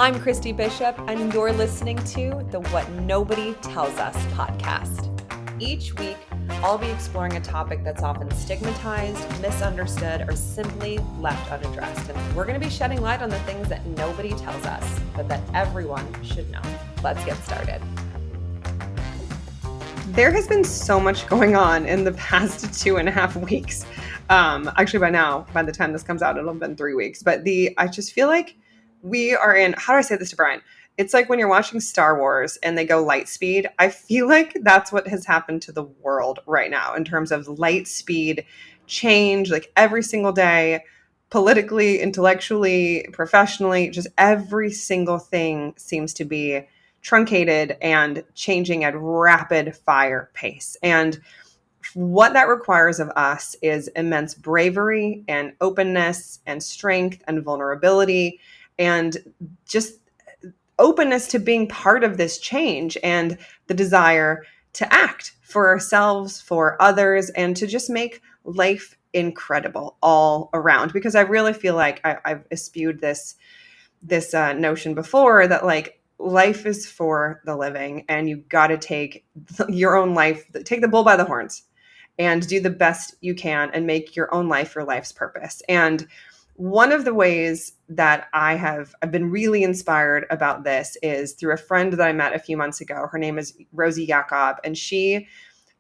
I'm Christy Bishop, and you're listening to the What Nobody Tells Us podcast. Each week, I'll be exploring a topic that's often stigmatized, misunderstood, or simply left unaddressed. And we're going to be shedding light on the things that nobody tells us, but that everyone should know. Let's get started. There has been so much going on in the past 2.5 weeks. Actually, by the time this comes out, it'll have been 3 weeks. But I just feel like we are in, how do I say this to Brian? It's like when you're watching Star Wars and they go light speed. I feel like that's what has happened to the world right now in terms of light speed change, like every single day, politically, intellectually, professionally, just every single thing seems to be truncated and changing at rapid fire pace. And what that requires of us is immense bravery and openness and strength and vulnerability and just openness to being part of this change and the desire to act for ourselves, for others, and to just make life incredible all around. Because I really feel like I've spewed this notion before that like life is for the living, and you got to take your own life, take the bull by the horns, and do the best you can and make your own life your life's purpose. And one of the ways that I've been really inspired about this is through a friend that I met a few months ago. Her name is Rosie Yakob, and she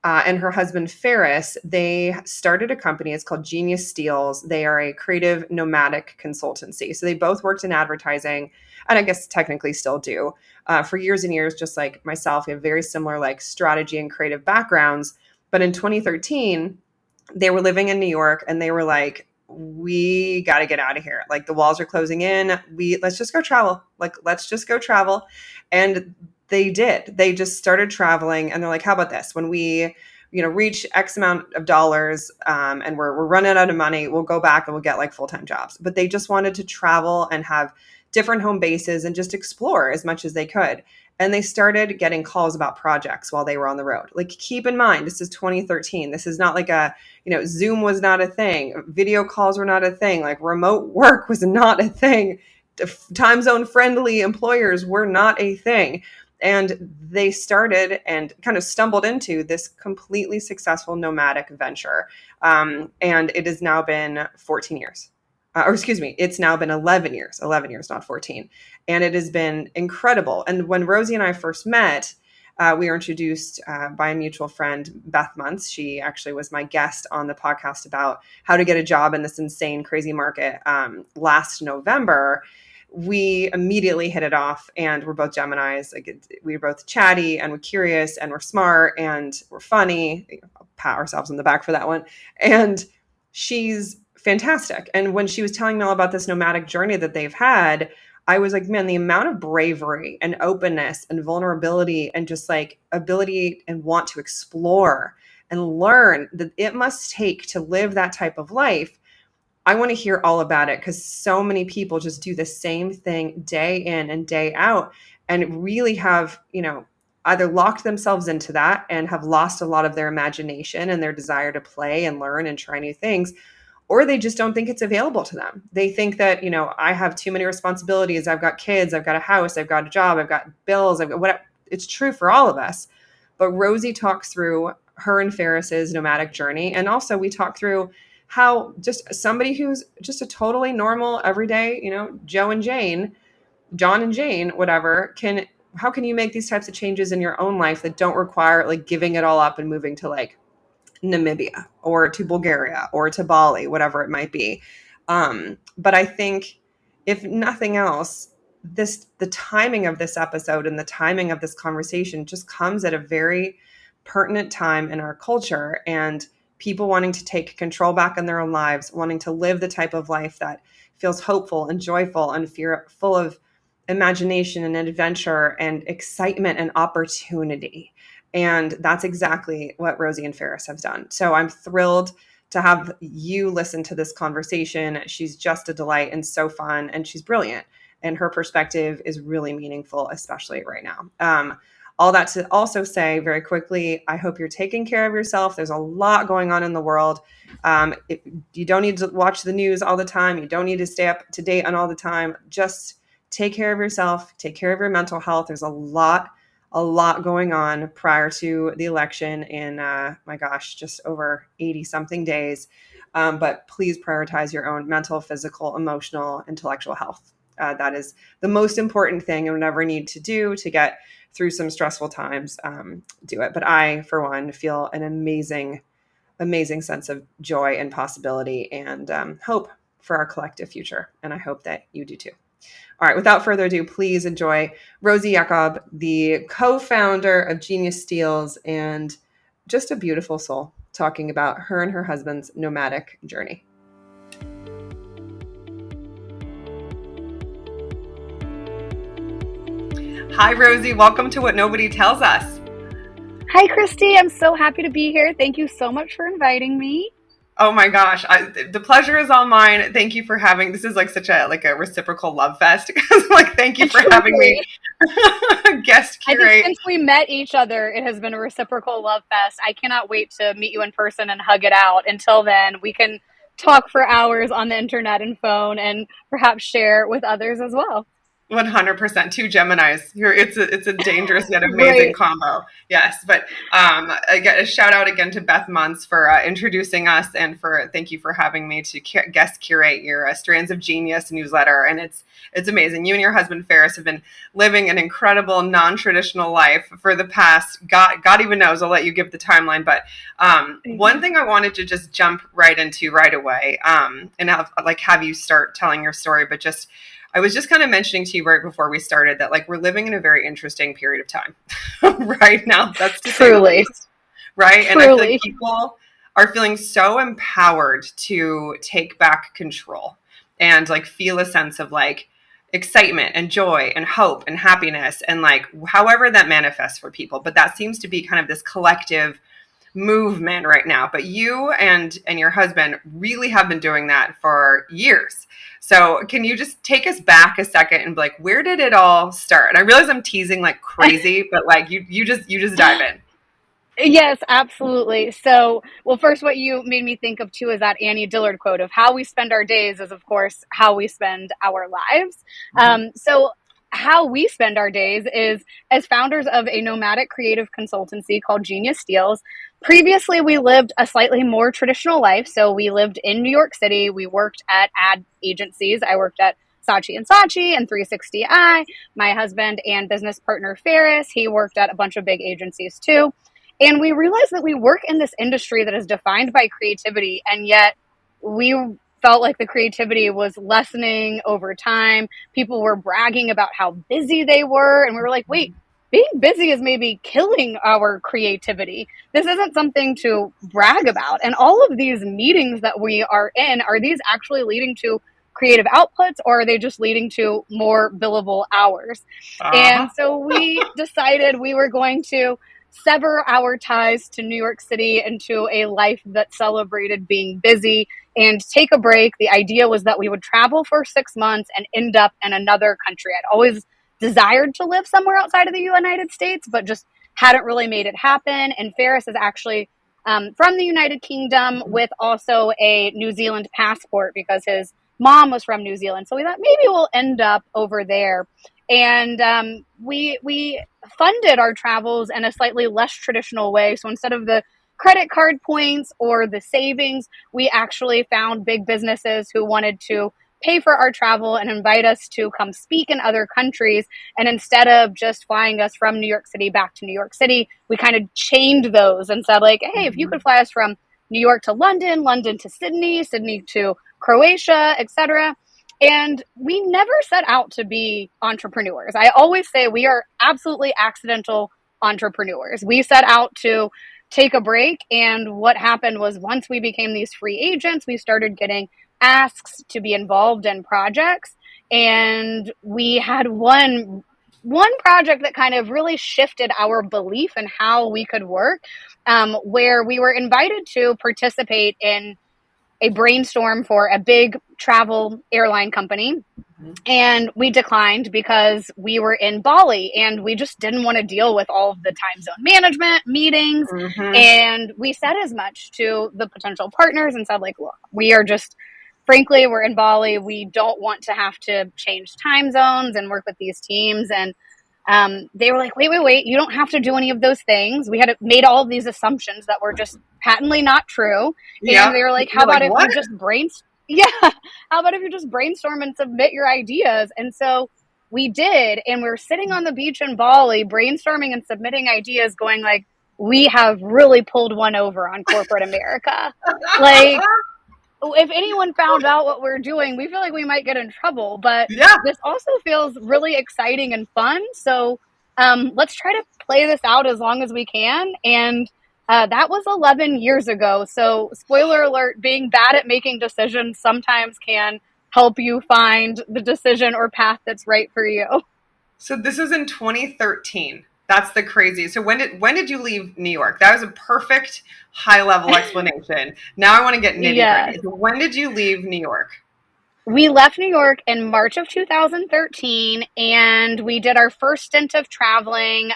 and her husband Faris, they started a company. It's called Genius Steals. They are a creative nomadic consultancy. So they both worked in advertising, and I guess technically still do, for years and years, just like myself. We have very similar like strategy and creative backgrounds. But in 2013, they were living in New York, and they were like, we got to get out of here. Like the walls are closing in. Let's just go travel. Let's just go travel. And they did. They just started traveling, and they're like, how about this? When we, reach X amount of dollars, and we're running out of money, we'll go back and we'll get like full-time jobs. But they just wanted to travel and have different home bases and just explore as much as they could. And they started getting calls about projects while they were on the road. Like, keep in mind, this is 2013. This is not like Zoom was not a thing. Video calls were not a thing. Like remote work was not a thing. Time zone friendly employers were not a thing. And they started and kind of stumbled into this completely successful nomadic venture. And it has now been 14 years. It's now been 11 years, not 14. And it has been incredible. And when Rosie and I first met, we were introduced by a mutual friend, Beth Muntz. She actually was my guest on the podcast about how to get a job in this insane, crazy market last November. We immediately hit it off, and we're both Geminis. We were both chatty, and we're curious, and we're smart, and we're funny. I'll pat ourselves on the back for that one. And she's fantastic. And when she was telling me all about this nomadic journey that they've had, I was like, man, the amount of bravery and openness and vulnerability and just like ability and want to explore and learn that it must take to live that type of life. I want to hear all about it, because so many people just do the same thing day in and day out and really have, either locked themselves into that and have lost a lot of their imagination and their desire to play and learn and try new things, or they just don't think it's available to them. They think that, I have too many responsibilities. I've got kids, I've got a house, I've got a job, I've got bills, I've got whatever. It's true for all of us. But Rosie talks through her and Faris's nomadic journey. And also we talk through how just somebody who's just a totally normal, everyday, John and Jane, whatever, how can you make these types of changes in your own life that don't require like giving it all up and moving to like Namibia or to Bulgaria or to Bali, whatever it might be. But I think if nothing else, the timing of this episode and the timing of this conversation just comes at a very pertinent time in our culture, and people wanting to take control back in their own lives, wanting to live the type of life that feels hopeful and joyful and full of imagination and adventure and excitement and opportunity. And that's exactly what Rosie and Faris have done. So I'm thrilled to have you listen to this conversation. She's just a delight and so fun, and she's brilliant. And her perspective is really meaningful, especially right now. All that to also say very quickly, I hope you're taking care of yourself. There's a lot going on in the world. You don't need to watch the news all the time. You don't need to stay up to date on all the time. Just take care of yourself, take care of your mental health. There's a lot going on prior to the election in, my gosh, just over 80 something days. But please prioritize your own mental, physical, emotional, intellectual health. That is the most important thing and whatever need to do to get through some stressful times, do it. But I, for one, feel an amazing sense of joy and possibility and hope for our collective future. And I hope that you do too. All right, without further ado, please enjoy Rosie Yakob, the co-founder of Genius Steals and just a beautiful soul, talking about her and her husband's nomadic journey. Hi, Rosie. Welcome to What Nobody Tells Us. Hi, Christy. I'm so happy to be here. Thank you so much for inviting me. Oh my gosh, the pleasure is all mine. Thank you for having. This is like such a reciprocal love fest. Because thank you for having me guest curate. I think since we met each other, it has been a reciprocal love fest. I cannot wait to meet you in person and hug it out. Until then, we can talk for hours on the internet and phone, and perhaps share with others as well. 100%. Two Geminis. It's a dangerous yet amazing Right. combo. Yes, but again, a shout out again to Beth Muntz for introducing us, and thank you for having me to guest curate your Strands of Genius newsletter. And it's amazing. You and your husband Faris have been living an incredible non-traditional life for the past God even knows. I'll let you give the timeline, but one thing I wanted to just jump right into right away, and have you start telling your story, but I was just kind of mentioning to you right before we started that we're living in a very interesting period of time right now. That's to say the least, right? Truly. And I feel like people are feeling so empowered to take back control and feel a sense of excitement and joy and hope and happiness and however that manifests for people. But that seems to be kind of this collective movement right now. But you and your husband really have been doing that for years. So can you just take us back a second and be like, where did it all start? And I realize I'm teasing like crazy, but you just dive in. Yes, absolutely. So, well, first, what you made me think of too is that Annie Dillard quote of how we spend our days is, of course, how we spend our lives. So how we spend our days is as founders of a nomadic creative consultancy called Genius Steals. Previously, we lived a slightly more traditional life. So we lived in New York City. We worked at ad agencies. I worked at Saatchi and Saatchi and 360i. My husband and business partner Faris, he worked at a bunch of big agencies too. And we realized that we work in this industry that is defined by creativity, and yet we felt like the creativity was lessening over time. People were bragging about how busy they were, and we were like, wait, being busy is maybe killing our creativity. This isn't something to brag about. And all of these meetings that we are in, are these actually leading to creative outputs, or are they just leading to more billable hours? And so we decided we were going to sever our ties to New York City and to a life that celebrated being busy and take a break. The idea was that we would travel for 6 months and end up in another country. I'd always desired to live somewhere outside of the United States, but just hadn't really made it happen. And Faris is actually from the United Kingdom with also a New Zealand passport because his mom was from New Zealand. So we thought maybe we'll end up over there. And we funded our travels in a slightly less traditional way. So instead of the credit card points or the savings, we actually found big businesses who wanted to pay for our travel and invite us to come speak in other countries. And instead of just flying us from New York City back to New York City, we kind of chained those and said hey, if you could fly us from New York to London, London to Sydney, Sydney to Croatia, etc. And we never set out to be entrepreneurs. I always say we are absolutely accidental entrepreneurs. We set out to take a break. And what happened was once we became these free agents, we started getting asks to be involved in projects. And we had one project that kind of really shifted our belief in how we could work, where we were invited to participate in a brainstorm for a big travel airline company. And we declined because we were in Bali and we just didn't want to deal with all of the time zone management meetings. And we said as much to the potential partners and said look, we are just frankly, we're in Bali. We don't want to have to change time zones and work with these teams. And they were like, wait, you don't have to do any of those things. We had made all of these assumptions that were just patently not true. And Yeah. they were like, how You're like, about if what? you just yeah, how about if you just brainstorm and submit your ideas? And so we did, and we were sitting on the beach in Bali brainstorming and submitting ideas, going like, we have really pulled one over on corporate America. Like, if anyone found out what we're doing, we feel like we might get in trouble. But Yeah. this also feels really exciting and fun. So let's try to play this out as long as we can. And that was 11 years ago. So, spoiler alert, being bad at making decisions sometimes can help you find the decision or path that's right for you. So this was in 2013. That's the crazy. So when did you leave New York? That was a perfect high level explanation. Now I want to get nitty Yes. gritty. So when did you leave New York? We left New York in March of 2013, and we did our first stint of traveling,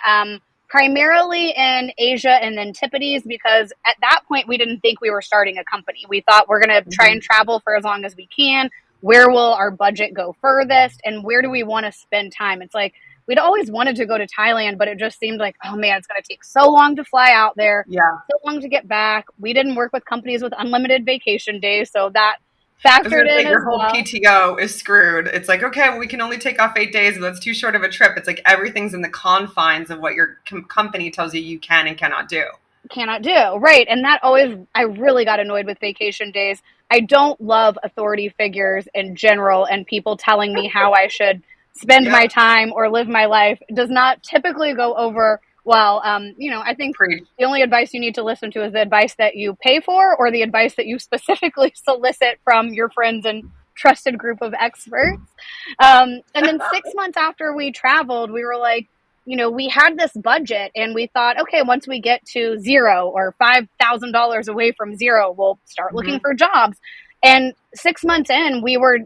primarily in Asia and Antipodes, because at that point we didn't think we were starting a company. We thought we're going to try and travel for as long as we can. Where will our budget go furthest, and where do we want to spend time? It's like we'd always wanted to go to Thailand, but it just seemed like, oh man, it's going to take so long to fly out there, Yeah. so long to get back. We didn't work with companies with unlimited vacation days, so that I was factored gonna in say as your whole well. PTO is screwed. It's like, okay, well, we can only take off 8 days, but that's too short of a trip. It's like everything's in the confines of what your company tells you you can and cannot do. Cannot do. Right. And that always, I really got annoyed with vacation days. I don't love authority figures in general, and people telling me how I should spend Yeah. my time or live my life does not typically go over well. I think Preach. the only advice you need to listen to is the advice that you pay for, or the advice that you specifically solicit from your friends and trusted group of experts. And then 6 months after we traveled, we were like, we had this budget, and we thought, okay, once we get to zero or $5,000 away from zero, we'll start looking Mhm. for jobs. And 6 months in, we were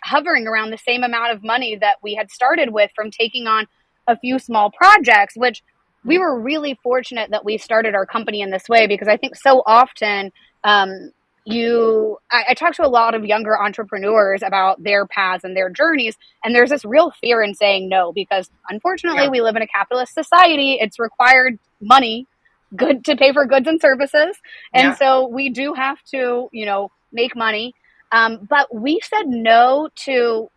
hovering around the same amount of money that we had started with from taking on a few small projects, which we were really fortunate that we started our company in this way, because I think so often, I talk to a lot of younger entrepreneurs about their paths and their journeys, and there's this real fear in saying no, because unfortunately Yeah. we live in a capitalist society. It's required money, good, to pay for goods and services, and Yeah. so we do have to make money. But we said no to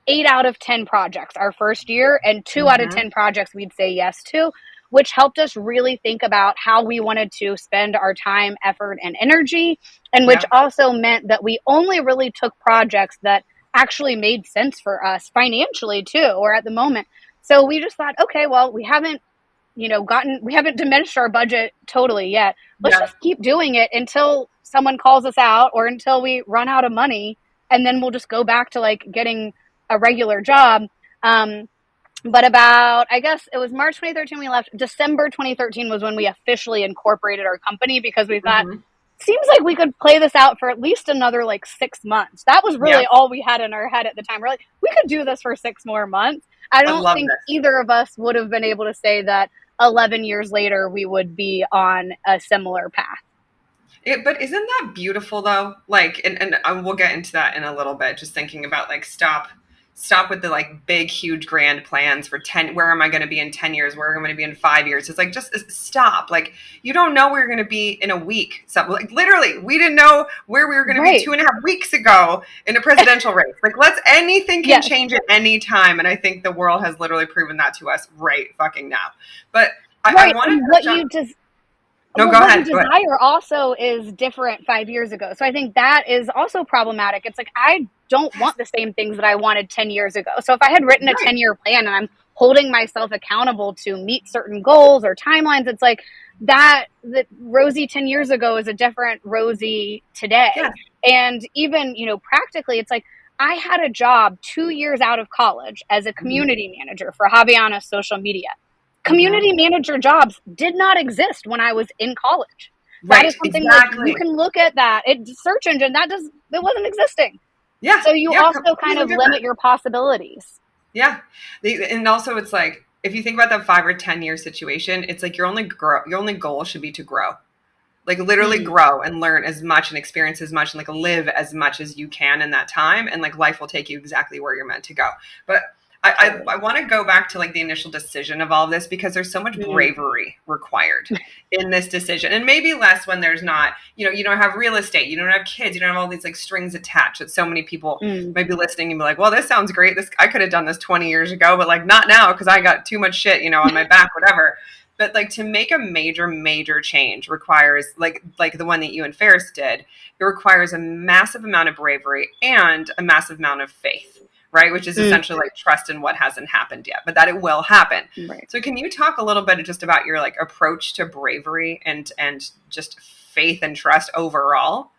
8 out of 10 projects our first year, and 2 out of 10 Mhm. projects we'd say yes to, which helped us really think about how we wanted to spend our time, effort, and energy, and which Yeah. also meant that we only really took projects that actually made sense for us financially too, or at the moment. So we just thought, okay, well, we haven't diminished our budget totally yet. Let's Yeah. just keep doing it until someone calls us out, or until we run out of money, and then we'll just go back to like getting a regular job. Um, but about, I guess it was March 2013 we left. December 2013 was when we officially incorporated our company, because we thought, Mhm. seems like we could play this out for at least another like 6 months. That was Yeah. really all we had in our head at the time. We're like, we could do this for 6 more months. I I don't love think this. either of us would have been able to say that 11 years later we would be on a similar path. But isn't that beautiful though? Like, and we'll get into that in a little bit. Just thinking about like stop with the like big, huge, grand plans for 10. Where am I going to be in 10 years? Where am I going to be in 5 years? It's like just stop. Like you don't know where you're going to be in a week. So like literally, we didn't know where we were going to be Right. 2.5 weeks ago in a presidential race. Like anything can Yes. change at any time, and I think the world has literally proven that to us right fucking now. But I Right. want to And touch on. No, well, go what you ahead. Go ahead. desire also is different 5 years ago. So I think that is also problematic. It's like, I don't want the same things that I wanted 10 years ago. So if I had written a Right. 10-year plan and I'm holding myself accountable to meet certain goals or timelines, it's like that Rosie 10 years ago is a different Rosie today. Yeah. And even, practically, it's like, I had a job 2 years out of college as a Mhm. community manager for Javiana's social media. Mhm. Community manager jobs did not exist when I was in college. That is Right, something, like, you exactly. can look at that. Search engine, it wasn't existing. Yeah, So you yeah, also kind completely of limit different. your possibilities. Yeah, and also it's like if you think about that 5 or 10 year situation, it's like your only goal should be to grow. Like literally Mm, grow and learn as much and experience as much and like live as much as you can in that time. And like life will take you exactly where you're meant to go. But I totally. want to go back to like the initial decision of all of this because there's so much Mm, bravery required in this decision, and maybe less when there's not, you don't have real estate, you don't have kids, you don't have all these like strings attached that so many people mm, might be listening and be like, well, this sounds great, this I could have done this 20 years ago, but like not now because I got too much shit, on my back, whatever. But like to make a major change requires like the one that you and Faris did, it requires a massive amount of bravery and a massive amount of faith, right? Which is mm, essentially like trust in what hasn't happened yet, but that it will happen. right. So can you talk a little bit just about your like approach to bravery and just faith and trust overall?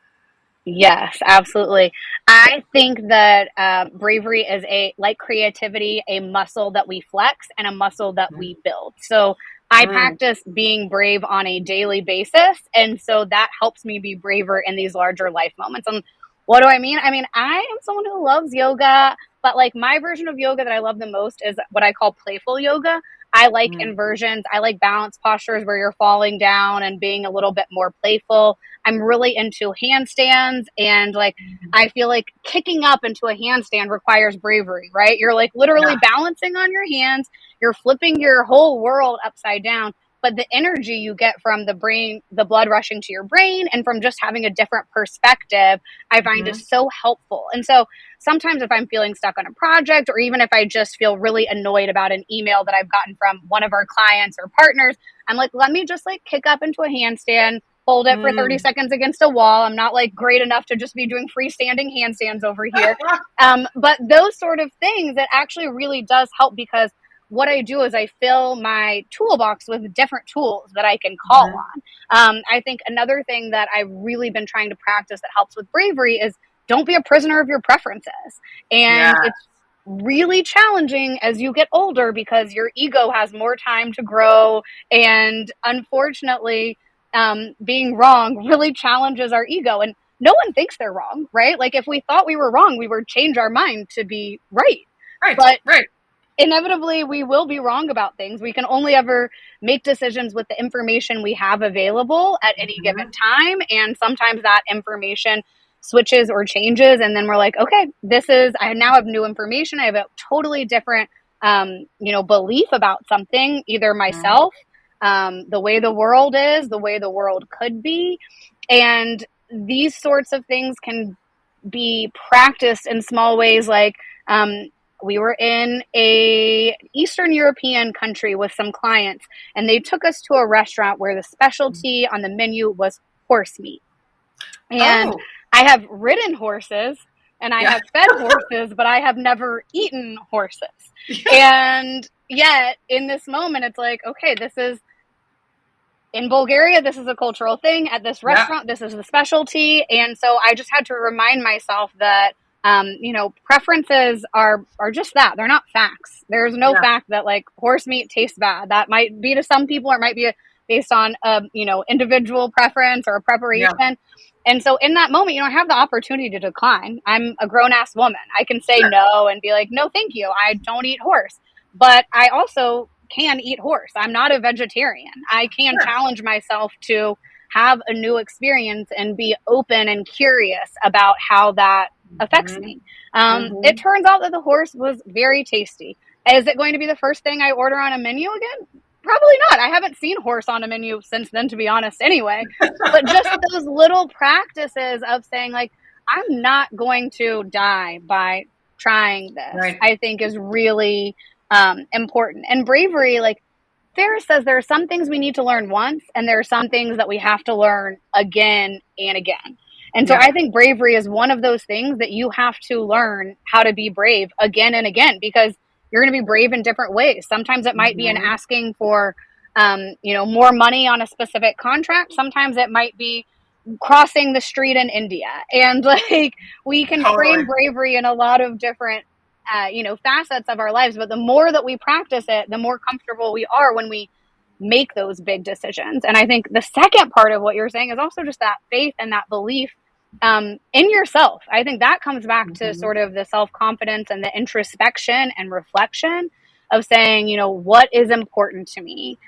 Yes, absolutely. I think that bravery is like creativity, a muscle that we flex and a muscle that we build. So I Mm-hmm. practice being brave on a daily basis. And so that helps me be braver in these larger life moments. And what do I mean? I mean, I am someone who loves yoga, but like my version of yoga that I love the most is what I call playful yoga. I like inversions. I like balance postures where you're falling down and being a little bit more playful. I'm really into handstands, and like I feel like kicking up into a handstand requires bravery, right? You're like literally Yeah. balancing on your hands, you're flipping your whole world upside down. But the energy you get from the brain, the blood rushing to your brain, and from just having a different perspective, I find Mm-hmm. is so helpful. And so sometimes if I'm feeling stuck on a project, or even if I just feel really annoyed about an email that I've gotten from one of our clients or partners, I'm like, let me just like kick up into a handstand, hold it for 30 Mm. seconds against a wall. I'm not like great enough to just be doing freestanding handstands over here. But those sort of things, it actually really does help because what I do is I fill my toolbox with different tools that I can call Mm-hmm. on. I think another thing that I've really been trying to practice that helps with bravery is don't be a prisoner of your preferences. Yeah. And it's really challenging as you get older because your ego has more time to grow. And unfortunately, being wrong really challenges our ego. And no one thinks they're wrong, right? Like if we thought we were wrong, we would change our mind to be right. Right. But Right. inevitably, we will be wrong about things. We can only ever make decisions with the information we have available at any given Mm-hmm. time. And sometimes that information switches or changes. And then we're like, okay, I now have new information. I have a totally different, belief about something, either Mm-hmm. myself, the way the world is, the way the world could be. And these sorts of things can be practiced in small ways like we were in a Eastern European country with some clients, and they took us to a restaurant where the specialty on the menu was horse meat. And Oh, I have ridden horses and I yeah. have fed horses, but I have never eaten horses. And yet in this moment it's like, okay, this is in Bulgaria, this is a cultural thing. At this Yeah. restaurant, this is the specialty. And so I just had to remind myself that, preferences are just that. They're not facts. There's no Yeah. fact that like horse meat tastes bad. That might be to some people, or it might be based on individual preference or a Yeah. preparation. And so in that moment, I have the opportunity to decline. I'm a grown ass woman. I can say Sure. no and be like, no, thank you. I don't eat horse. But I also can eat horse. I'm not a vegetarian. I can Sure. challenge myself to have a new experience and be open and curious about how that affects Mm-hmm. me. It Mm-hmm. turns out that the horse was very tasty. Is it going to be the first thing I order on a menu again? Probably not. I haven't seen horse on a menu since then, to be honest, anyway. But just those little practices of saying, like, I'm not going to die by trying this, Right. I think is really important. And bravery, like Faris says, there are some things we need to learn once, and there are some things that we have to learn again and again. And so Yeah. I think bravery is one of those things that you have to learn how to be brave again and again, because you're going to be brave in different ways. Sometimes it might be in Mm-hmm. asking for, more money on a specific contract. Sometimes it might be crossing the street in India. And like we can frame Totally. bravery in a lot of different facets of our lives, but the more that we practice it, the more comfortable we are when we make those big decisions. And I think the second part of what you're saying is also just that faith and that belief in yourself. I think that comes back to Mm-hmm. sort of the self-confidence and the introspection and reflection of saying, what is important to me.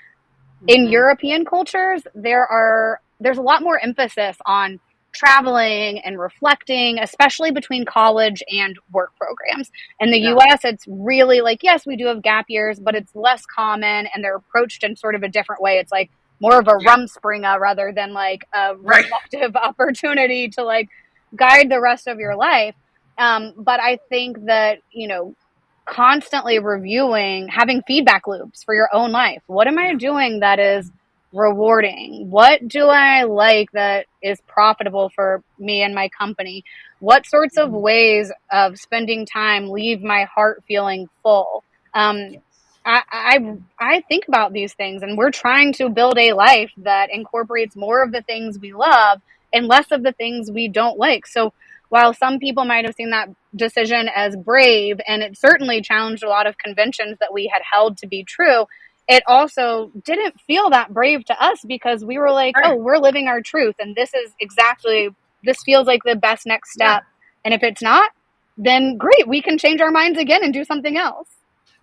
In Mm-hmm. European cultures, there are there's a lot more emphasis on traveling and reflecting, especially between college and work programs. In the Yeah. US, it's really like, yes, we do have gap years, but it's less common and they're approached in sort of a different way. It's like more of a Yeah. rumspringa rather than like a Right. reflective opportunity to like guide the rest of your life. But I think that, constantly reviewing, having feedback loops for your own life. What am I Yeah. doing that is rewarding? What do I like that is profitable for me and my company? What sorts of Mhm. ways of spending time leave my heart feeling full? Um, Yes. I think about these things, and we're trying to build a life that incorporates more of the things we love and less of the things we don't like. So while some people might have seen that decision as brave, and it certainly challenged a lot of conventions that we had held to be true, it also didn't feel that brave to us because we were like, oh, Right. we're living our truth. And this feels like the best next Yeah. step. And if it's not, then great, we can change our minds again and do something else.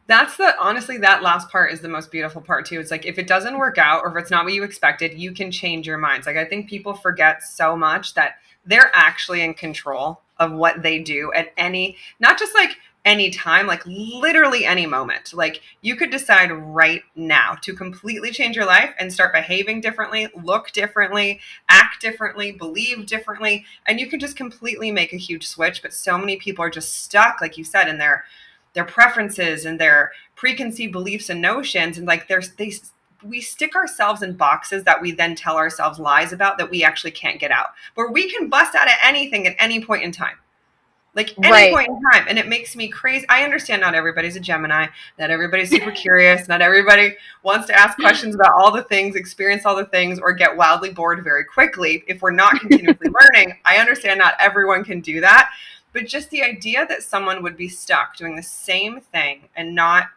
That's the honestly, that last part is the most beautiful part too. It's like if it doesn't work out or if it's not what you expected, you can change your minds. Like I think people forget so much that they're actually in control of what they do at any, not just like any time, like literally any moment. Like you could decide right now to completely change your life and start behaving differently, look differently, act differently, believe differently, and you can just completely make a huge switch. But so many people are just stuck, like you said, in their preferences and their preconceived beliefs and notions, and like we stick ourselves in boxes that we then tell ourselves lies about that we actually can't get out, where we can bust out of anything at any point in time, like any Right. point in time. And it makes me crazy. I understand not everybody's a Gemini, not everybody's super curious, not everybody wants to ask questions about all the things, experience all the things, or get wildly bored very quickly. If we're not continuously learning, I understand not everyone can do that. But just the idea that someone would be stuck doing the same thing and not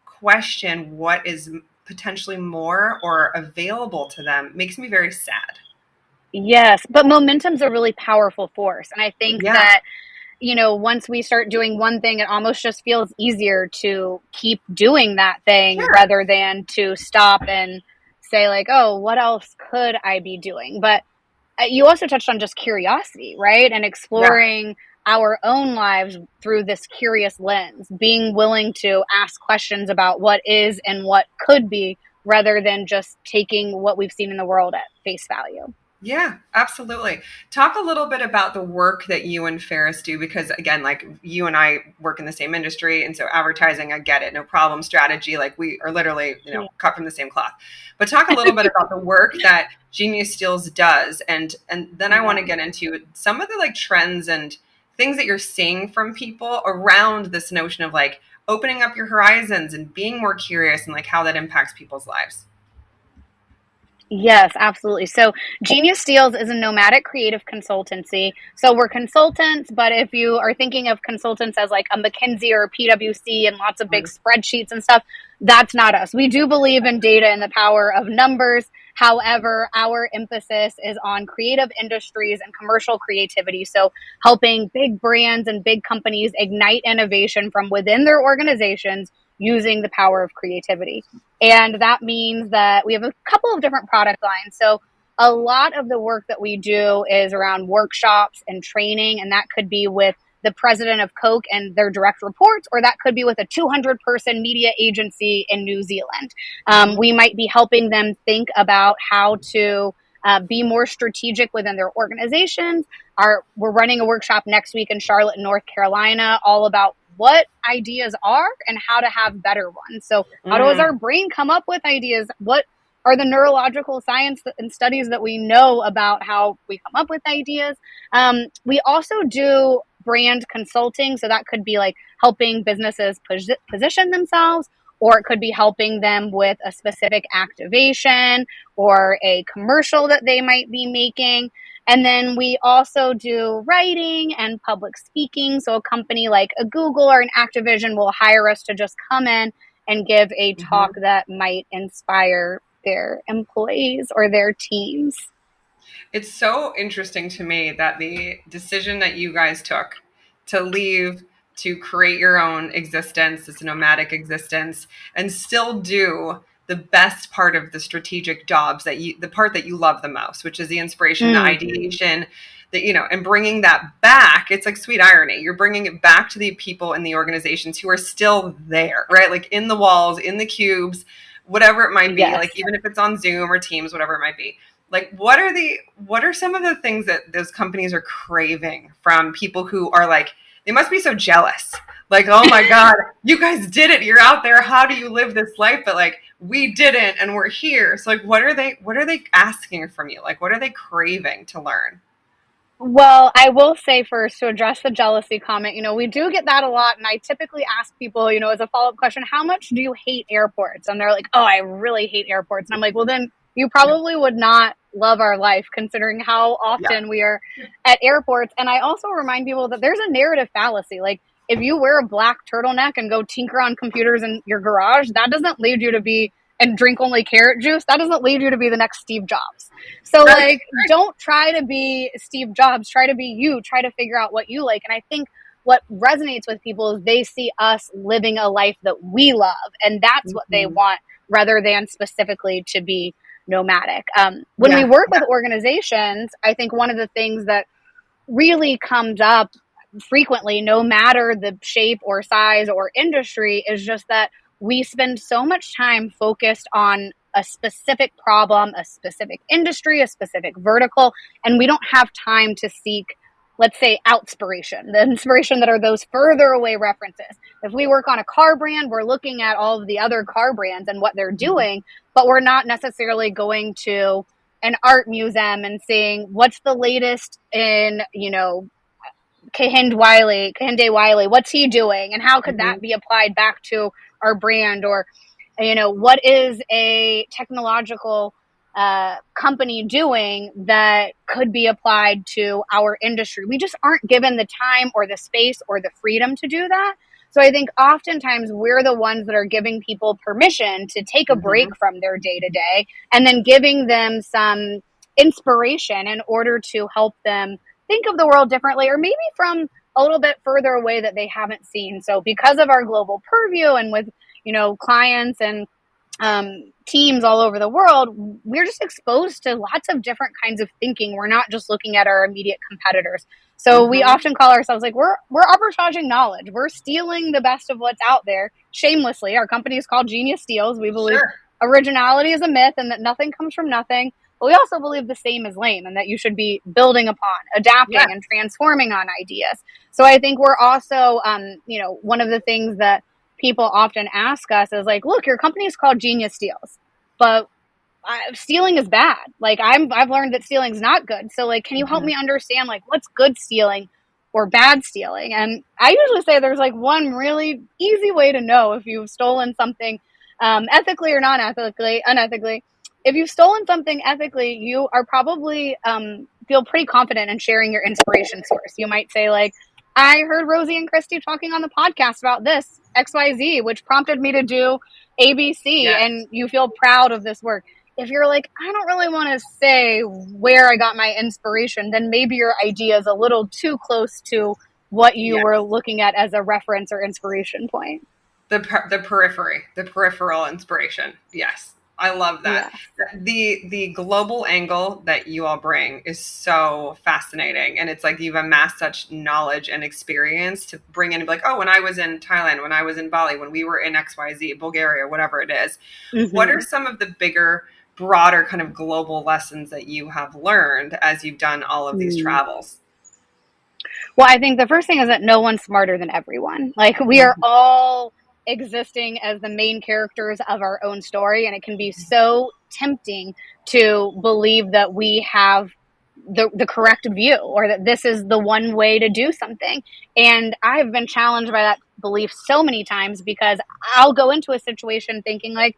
question what is potentially more or available to them makes me very sad. Yes, but momentum's a really powerful force. And I think Yeah, that once we start doing one thing, it almost just feels easier to keep doing that thing sure. rather than to stop and say, like, oh, what else could I be doing? But you also touched on just curiosity, right? And Yeah. exploring our own lives through this curious lens, being willing to ask questions about what is and what could be rather than just taking what we've seen in the world at face value. Yeah, absolutely. Talk a little bit about the work that you and Faris do, because again, like you and I work in the same industry, and so advertising, I get it, no problem. Strategy, like we are literally, Yeah. cut from the same cloth. But talk a little bit about the work that Genius Steels does, and then I want to Yeah. get into some of the like trends and things that you're seeing from people around this notion of like opening up your horizons and being more curious and like how that impacts people's lives. Yes, absolutely. So, Genius Steels is a nomadic creative consultancy. So, we're consultants, but if you are thinking of consultants as like a McKinsey or a PwC and lots of big spreadsheets and stuff, that's not us. We do believe in data and the power of numbers. However, our emphasis is on creative industries and commercial creativity. So, helping big brands and big companies ignite innovation from within their organizations using the power of creativity. And that means that we have a couple of different product lines. So a lot of the work that we do is around workshops and training, and that could be with the president of Coke and their direct reports, or that could be with a 200-person media agency in New Zealand. Mm-hmm. We might be helping them think about how to be more strategic within their organizations. We're running a workshop next week in Charlotte, North Carolina, all about what ideas are and how to have better ones. So how does our Mm, brain come up with ideas? What are the neurological science and studies that we know about how we come up with ideas? We also do brand consulting. So that could be like helping businesses position themselves, or it could be helping them with a specific activation or a commercial that they might be making. And then we also do writing and public speaking. So a company like a Google or an Activision will hire us to just come in and give a talk mhm. that might inspire their employees or their teams. It's so interesting to me that the decision that you guys took to leave, to create your own existence, this nomadic existence, and still do the best part of the strategic jobs, the part that you love the most, which is the inspiration, the Mm. ideation, and bringing that back. It's like sweet irony. You're bringing it back to the people in the organizations who are still there, right? Like in the walls, in the cubes, whatever it might be, Yes. like even if it's on Zoom or Teams, whatever it might be. Like what are some of the things that those companies are craving from people who are like, they must be so jealous. Like, oh my God, you guys did it. You're out there. How do you live this life? But like, we didn't, and we're here. So like, what are they asking from you? Like, what are they craving to learn? Well, I will say first to address the jealousy comment, we do get that a lot. And I typically ask people, as a follow up question, how much do you hate airports? And they're like, oh, I really hate airports. And I'm like, well, then you probably would not love our life considering how Yeah. often we are at airports. And I also remind people that there's a narrative fallacy. Like if you wear a black turtleneck and go tinker on computers in your garage, that doesn't lead you to be and drink only carrot juice. That doesn't lead you to be the next Steve Jobs. So like, don't try to be Steve Jobs, try to be you, try to figure out what you like. And I think what resonates with people is they see us living a life that we love, and that's what they want rather than specifically to be nomadic. When we work with organizations, I think one of the things that really comes up frequently, no matter the shape or size or industry, is just that we spend so much time focused on a specific problem, a specific industry, a specific vertical, and we don't have time to seek, let's say, outspiration, the inspiration that are those further away references. If we work on a car brand, we're looking at all of the other car brands and what they're doing, but we're not necessarily going to an art museum and seeing what's the latest in, Kehinde Wiley, what's he doing, and how could that be applied back to our brand? Or, what is a technological company doing that could be applied to our industry? We just aren't given the time or the space or the freedom to do that. So I think oftentimes we're the ones that are giving people permission to take a break from their day to day and then giving them some inspiration in order to help them think of the world differently, or maybe from a little bit further away that they haven't seen. So because of our global purview and with, clients and teams all over the world, we're just exposed to lots of different kinds of thinking. We're not just looking at our immediate competitors. So we often call ourselves like, we're arbitraging knowledge. We're stealing the best of what's out there shamelessly. Our company is called Genius Steals. We believe originality is a myth and that nothing comes from nothing. But we also believe the same is lame and that you should be building upon, adapting, and transforming on ideas. So I think we're also, one of the things that people often ask us is like, look, your company is called Genius Steals, but stealing is bad. Like I've learned that stealing is not good. So like, can you help me understand like what's good stealing or bad stealing? And I usually say there's like one really easy way to know if you've stolen something ethically or unethically. If you've stolen something ethically, you are probably feel pretty confident in sharing your inspiration source. You might say like, I heard Rosie and Christy talking on the podcast about this XYZ, which prompted me to do ABC, and you feel proud of this work. If you're like, I don't really want to say where I got my inspiration, then maybe your idea is a little too close to what you were looking at as a reference or inspiration point. The periphery, the peripheral inspiration. Yes. I love that. The global angle that you all bring is so fascinating. And it's like you've amassed such knowledge and experience to bring in, like, oh, when I was in Thailand, when I was in Bali, when we were in XYZ, Bulgaria, whatever it is, what are some of the bigger, broader kind of global lessons that you have learned as you've done all of these travels? Well, I think the first thing is that no one's smarter than everyone. Like we are all existing as the main characters of our own story, and it can be so tempting to believe that we have the correct view or that this is the one way to do something. And I've been challenged by that belief so many times because I'll go into a situation thinking like,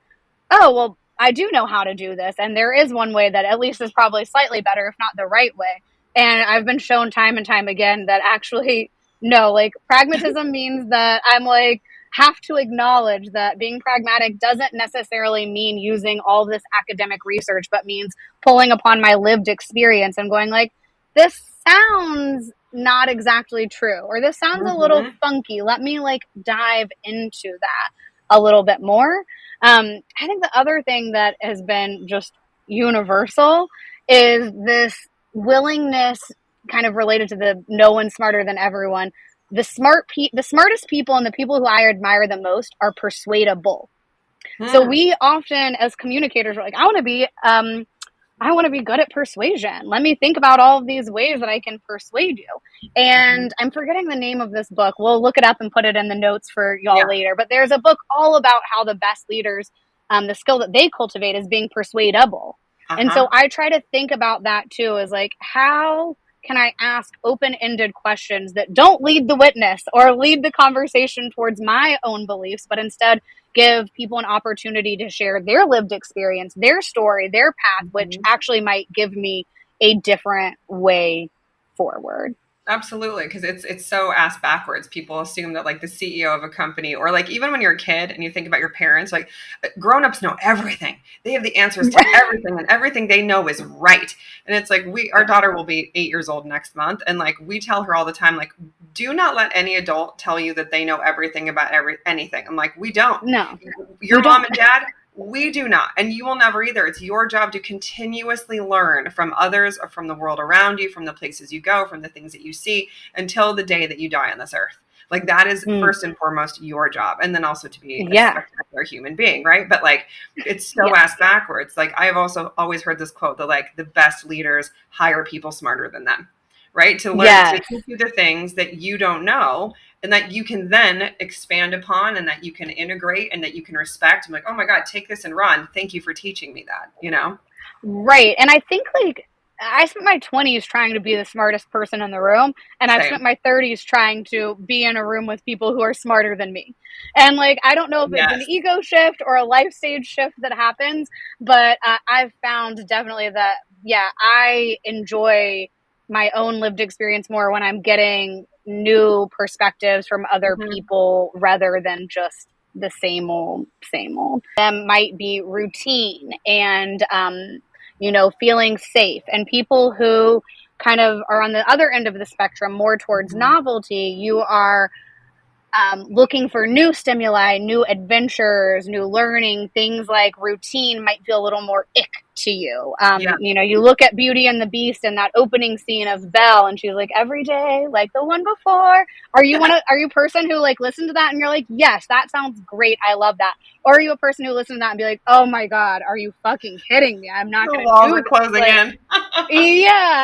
oh, well, I do know how to do this, and there is one way that at least is probably slightly better, if not the right way. And I've been shown time and time again that actually, no, like pragmatism means that I'm like, have to acknowledge that being pragmatic doesn't necessarily mean using all this academic research, but means pulling upon my lived experience and going like, this sounds not exactly true, or this sounds a little funky. Let me like dive into that a little bit more. I think the other thing that has been just universal is this willingness, kind of related to the no one's smarter than everyone. The smartest people and the people who I admire the most are persuadable. So we often, as communicators, are like, I want to be good at persuasion. Let me think about all of these ways that I can persuade you. And I'm forgetting the name of this book. We'll look it up and put it in the notes for y'all later. But there's a book all about how the best leaders, the skill that they cultivate is being persuadable. And so I try to think about that too, is like, how can I ask open-ended questions that don't lead the witness or lead the conversation towards my own beliefs, but instead give people an opportunity to share their lived experience, their story, their path, which actually might give me a different way forward. Absolutely, because it's so ass backwards. People assume that like the CEO of a company, or like even when you're a kid and you think about your parents, like grown-ups know everything. They have the answers to everything, and everything they know is right. And it's like our daughter will be 8 years old next month, and like we tell her all the time, like, do not let any adult tell you that they know everything about anything. I'm like, we don't. No, your mom and dad. We do not, and you will never either. It's your job to continuously learn from others, or from the world around you, from the places you go, from the things that you see, until the day that you die on this earth. Like that is first and foremost your job, and then also to be a spectacular human being, right? But like, it's so ass backwards. Like I have also always heard this quote that like the best leaders hire people smarter than them, right? To learn to teach you the things that you don't know, and that you can then expand upon, and that you can integrate, and that you can respect. I'm like, oh my God, take this and run. Thank you for teaching me that, you know? Right. And I think like I spent my 20s trying to be the smartest person in the room, and I've spent my 30s trying to be in a room with people who are smarter than me. And like, I don't know if it's an ego shift or a life stage shift that happens, but I've found definitely that, I enjoy my own lived experience more when I'm getting new perspectives from other people rather than just the same old, same old. Them might be routine and, feeling safe, and people who kind of are on the other end of the spectrum, more towards novelty. You are looking for new stimuli, new adventures, new learning. Things like routine might feel a little more ick to you. You look at Beauty and the Beast and that opening scene of Belle, and she's like, every day like the one before. Are you a person who like listen to that and you're like, yes, that sounds great, I love that? Or are you a person who listens to that and be like, oh my God, are you fucking kidding me? I'm not going to do this. Closing in.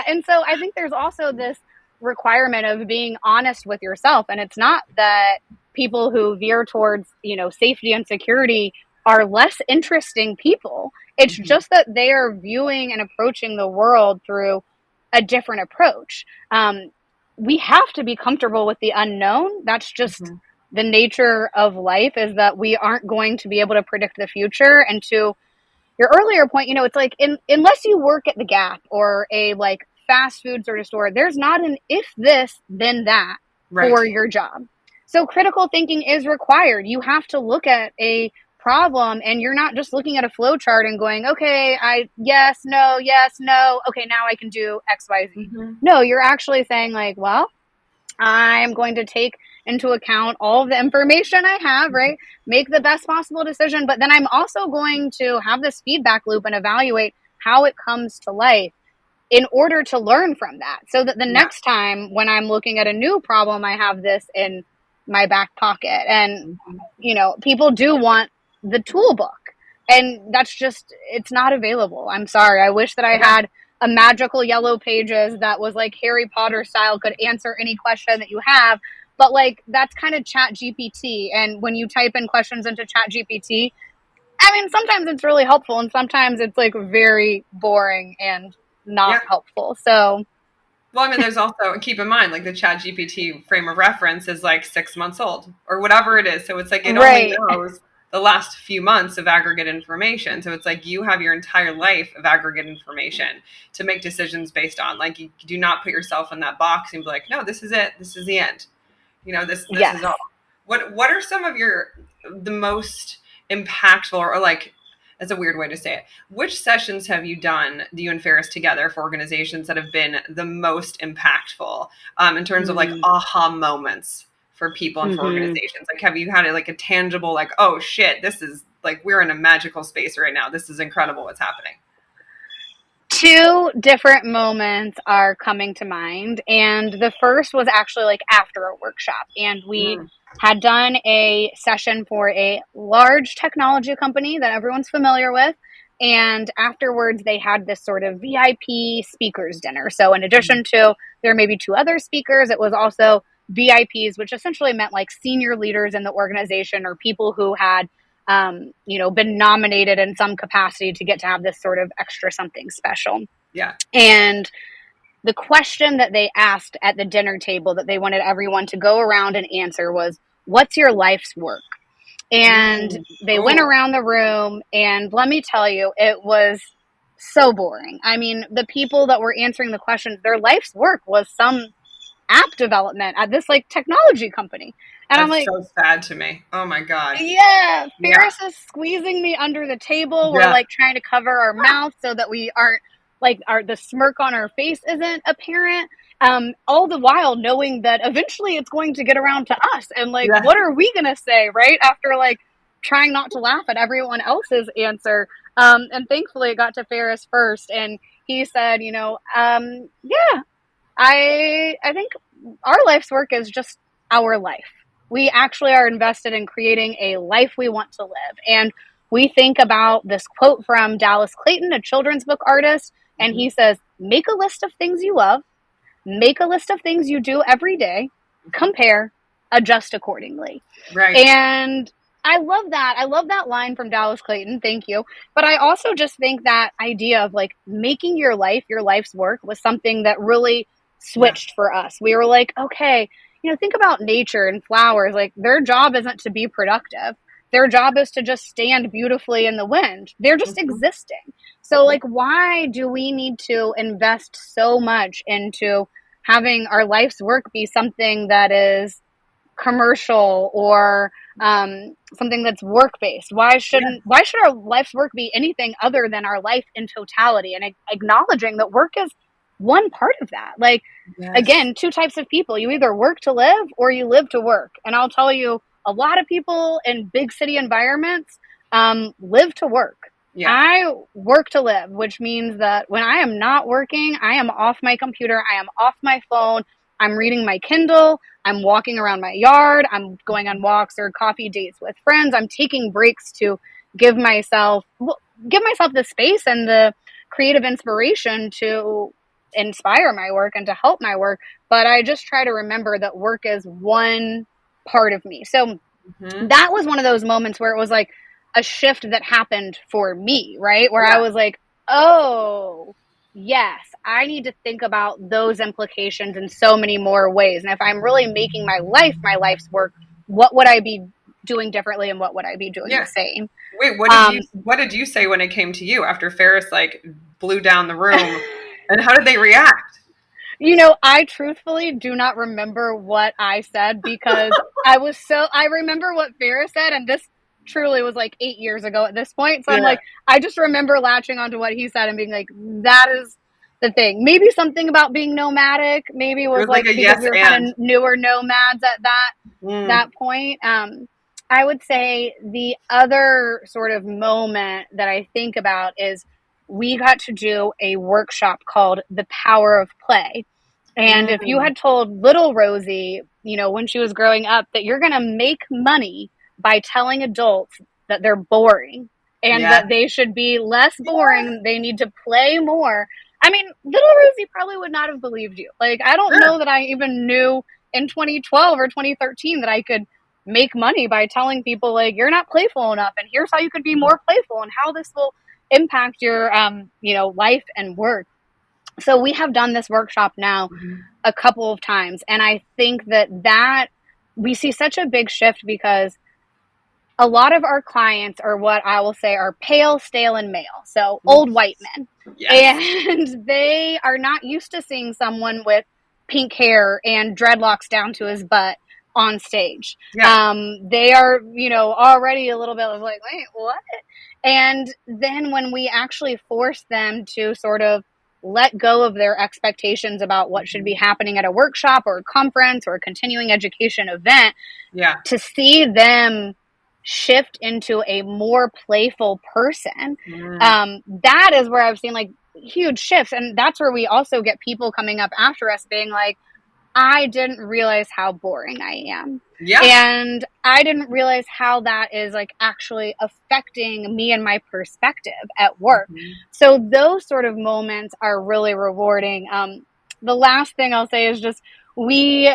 And so I think there's also this requirement of being honest with yourself, and it's not that people who veer towards safety and security are less interesting people. It's just that they are viewing and approaching the world through a different approach. We have to be comfortable with the unknown. That's just the nature of life, is that we aren't going to be able to predict the future. And to your earlier point, it's like unless you work at the Gap or a like fast food sort of store, there's not an if this then that for your job. So critical thinking is required. You have to look at a problem, and you're not just looking at a flow chart and going, okay, yes, no, okay, now I can do XYZ. No, you're actually saying like, well, I'm going to take into account all of the information I have, right? Make the best possible decision. But then I'm also going to have this feedback loop and evaluate how it comes to life in order to learn from that, so that the next time when I'm looking at a new problem, I have this in my back pocket. And, people do want the tool book, and that's just, it's not available. I'm sorry. I wish that I had a magical yellow pages that was like Harry Potter style, could answer any question that you have. But like, that's kind of Chat GPT. And when you type in questions into Chat GPT, I mean, sometimes it's really helpful, and sometimes it's like very boring and not helpful. So, well, I mean, there's also, keep in mind, like the Chat GPT frame of reference is like 6 months old or whatever it is. So it's like, it only knows the last few months of aggregate information. So it's like you have your entire life of aggregate information to make decisions based on. Like, you do not put yourself in that box and be like, no, this is it. This is the end. This is all. What are some of the most impactful, or like, that's a weird way to say it, which sessions have you done, you and Faris together, for organizations that have been the most impactful in terms of like aha moments for people and for organizations? Like, have you had like a tangible, like, oh shit, this is like we're in a magical space right now. This is incredible what's happening. Two different moments are coming to mind. And the first was actually like after a workshop. And we had done a session for a large technology company that everyone's familiar with. And afterwards, they had this sort of VIP speakers dinner. So in addition to there may be two other speakers, it was also VIPs, which essentially meant like senior leaders in the organization or people who had been nominated in some capacity to get to have this sort of extra something special. Yeah. And the question that they asked at the dinner table that they wanted everyone to go around and answer was, what's your life's work? And they went around the room, and let me tell you, it was so boring. I mean, the people that were answering the questions, their life's work was some app development at this like technology company. And That's I'm like, so sad to me. Oh my God. yeah, Faris is squeezing me under the table. We're like trying to cover our mouth so that we aren't like the smirk on our face isn't apparent. All the while knowing that eventually it's going to get around to us. And like, what are we going to say, right? After like trying not to laugh at everyone else's answer. And thankfully it got to Faris first. And he said, I think our life's work is just our life. We actually are invested in creating a life we want to live. And we think about this quote from Dallas Clayton, a children's book artist. And he says, make a list of things you love, make a list of things you do every day, compare, adjust accordingly. Right. And I love that. I love that line from Dallas Clayton. Thank you. But I also just think that idea of like making your life's work was something that really switched for us. We were like, okay, think about nature and flowers. Like their job isn't to be productive. Their job is to just stand beautifully in the wind. They're just existing. So like, why do we need to invest so much into having our life's work be something that is commercial or something that's work-based? Why should our life's work be anything other than our life in totality, and acknowledging that work is one part of that? Like, again, two types of people. You either work to live or you live to work. And I'll tell you, a lot of people in big city environments live to work. Yeah. I work to live, which means that when I am not working, I am off my computer, I am off my phone, I'm reading my Kindle, I'm walking around my yard, I'm going on walks or coffee dates with friends, I'm taking breaks to give myself the space and the creative inspiration to inspire my work and to help my work. But I just try to remember that work is one part of me. So that was one of those moments where it was like a shift that happened for me, right? Where I was like, oh, yes, I need to think about those implications in so many more ways. And if I'm really making my life's work, what would I be doing differently and what would I be doing the same? Wait, what did you say when it came to you after Faris like blew down the room? And how did they react? I truthfully do not remember what I said because I remember what Faris said, and this truly was like 8 years ago at this point. So I'm like, I just remember latching onto what he said and being like, that is the thing. Maybe something about being nomadic. Maybe it was like because we were kind of newer nomads at that point. I would say the other sort of moment that I think about is we got to do a workshop called The Power of Play. And if you had told little Rosie, when she was growing up, that you're going to make money by telling adults that they're boring and that they should be less boring, they need to play more. I mean, little Rosie probably would not have believed you. Like, I don't know that I even knew in 2012 or 2013 that I could make money by telling people, like, you're not playful enough, and here's how you could be more playful and how this will impact your, life and work. So we have done this workshop now a couple of times, and I think that we see such a big shift because a lot of our clients are what I will say are pale, stale, and male. So old white men. Yes. And they are not used to seeing someone with pink hair and dreadlocks down to his butt on stage. Yeah. They are, already a little bit of like, wait, what? And then when we actually force them to sort of let go of their expectations about what should be happening at a workshop or a conference or a continuing education event, to see them shift into a more playful person, Mm. that is where I've seen like huge shifts. And that's where we also get people coming up after us being like, I didn't realize how boring I am. Yeah. And I didn't realize how that is like actually affecting me and my perspective at work. Mhm. So those sort of moments are really rewarding. The last thing I'll say is just we,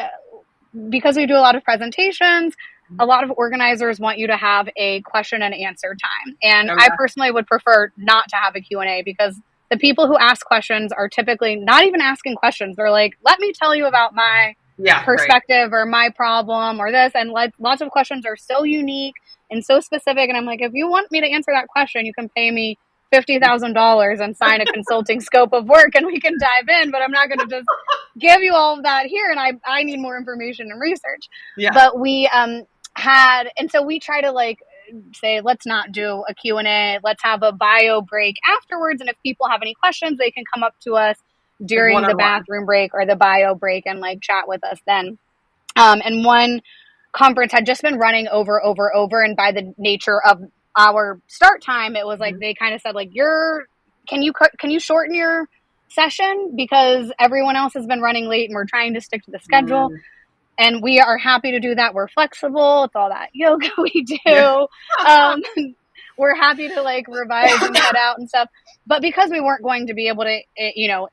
because we do a lot of presentations, a lot of organizers want you to have a question and answer time. And Oh I yeah. personally would prefer not to have a Q&A because the people who ask questions are typically not even asking questions. They're like, let me tell you about my Yeah, right. perspective or my problem or this. And like lots of questions are so unique and so specific. And I'm like, if you want me to answer that question, you can pay me $50,000 and sign a consulting scope of work and we can dive in, but I'm not going to just give you all of that here. And I need more information and research. Yeah. But we had, and so we try to like say, let's not do a Q&A. Let's have a bio break afterwards. And if people have any questions, they can come up to us Like during one the on one. bathroom break or the bio break and like chat with us then. And one conference had just been running over. And by the nature of our start time, it was like, they kind of said like, can you shorten your session because everyone else has been running late and we're trying to stick to the schedule. Mm. And we are happy to do that. We're flexible. It's all that yoga we Yeah. do. Um, we're happy to like revise and cut out and stuff. But because we weren't going to be able to,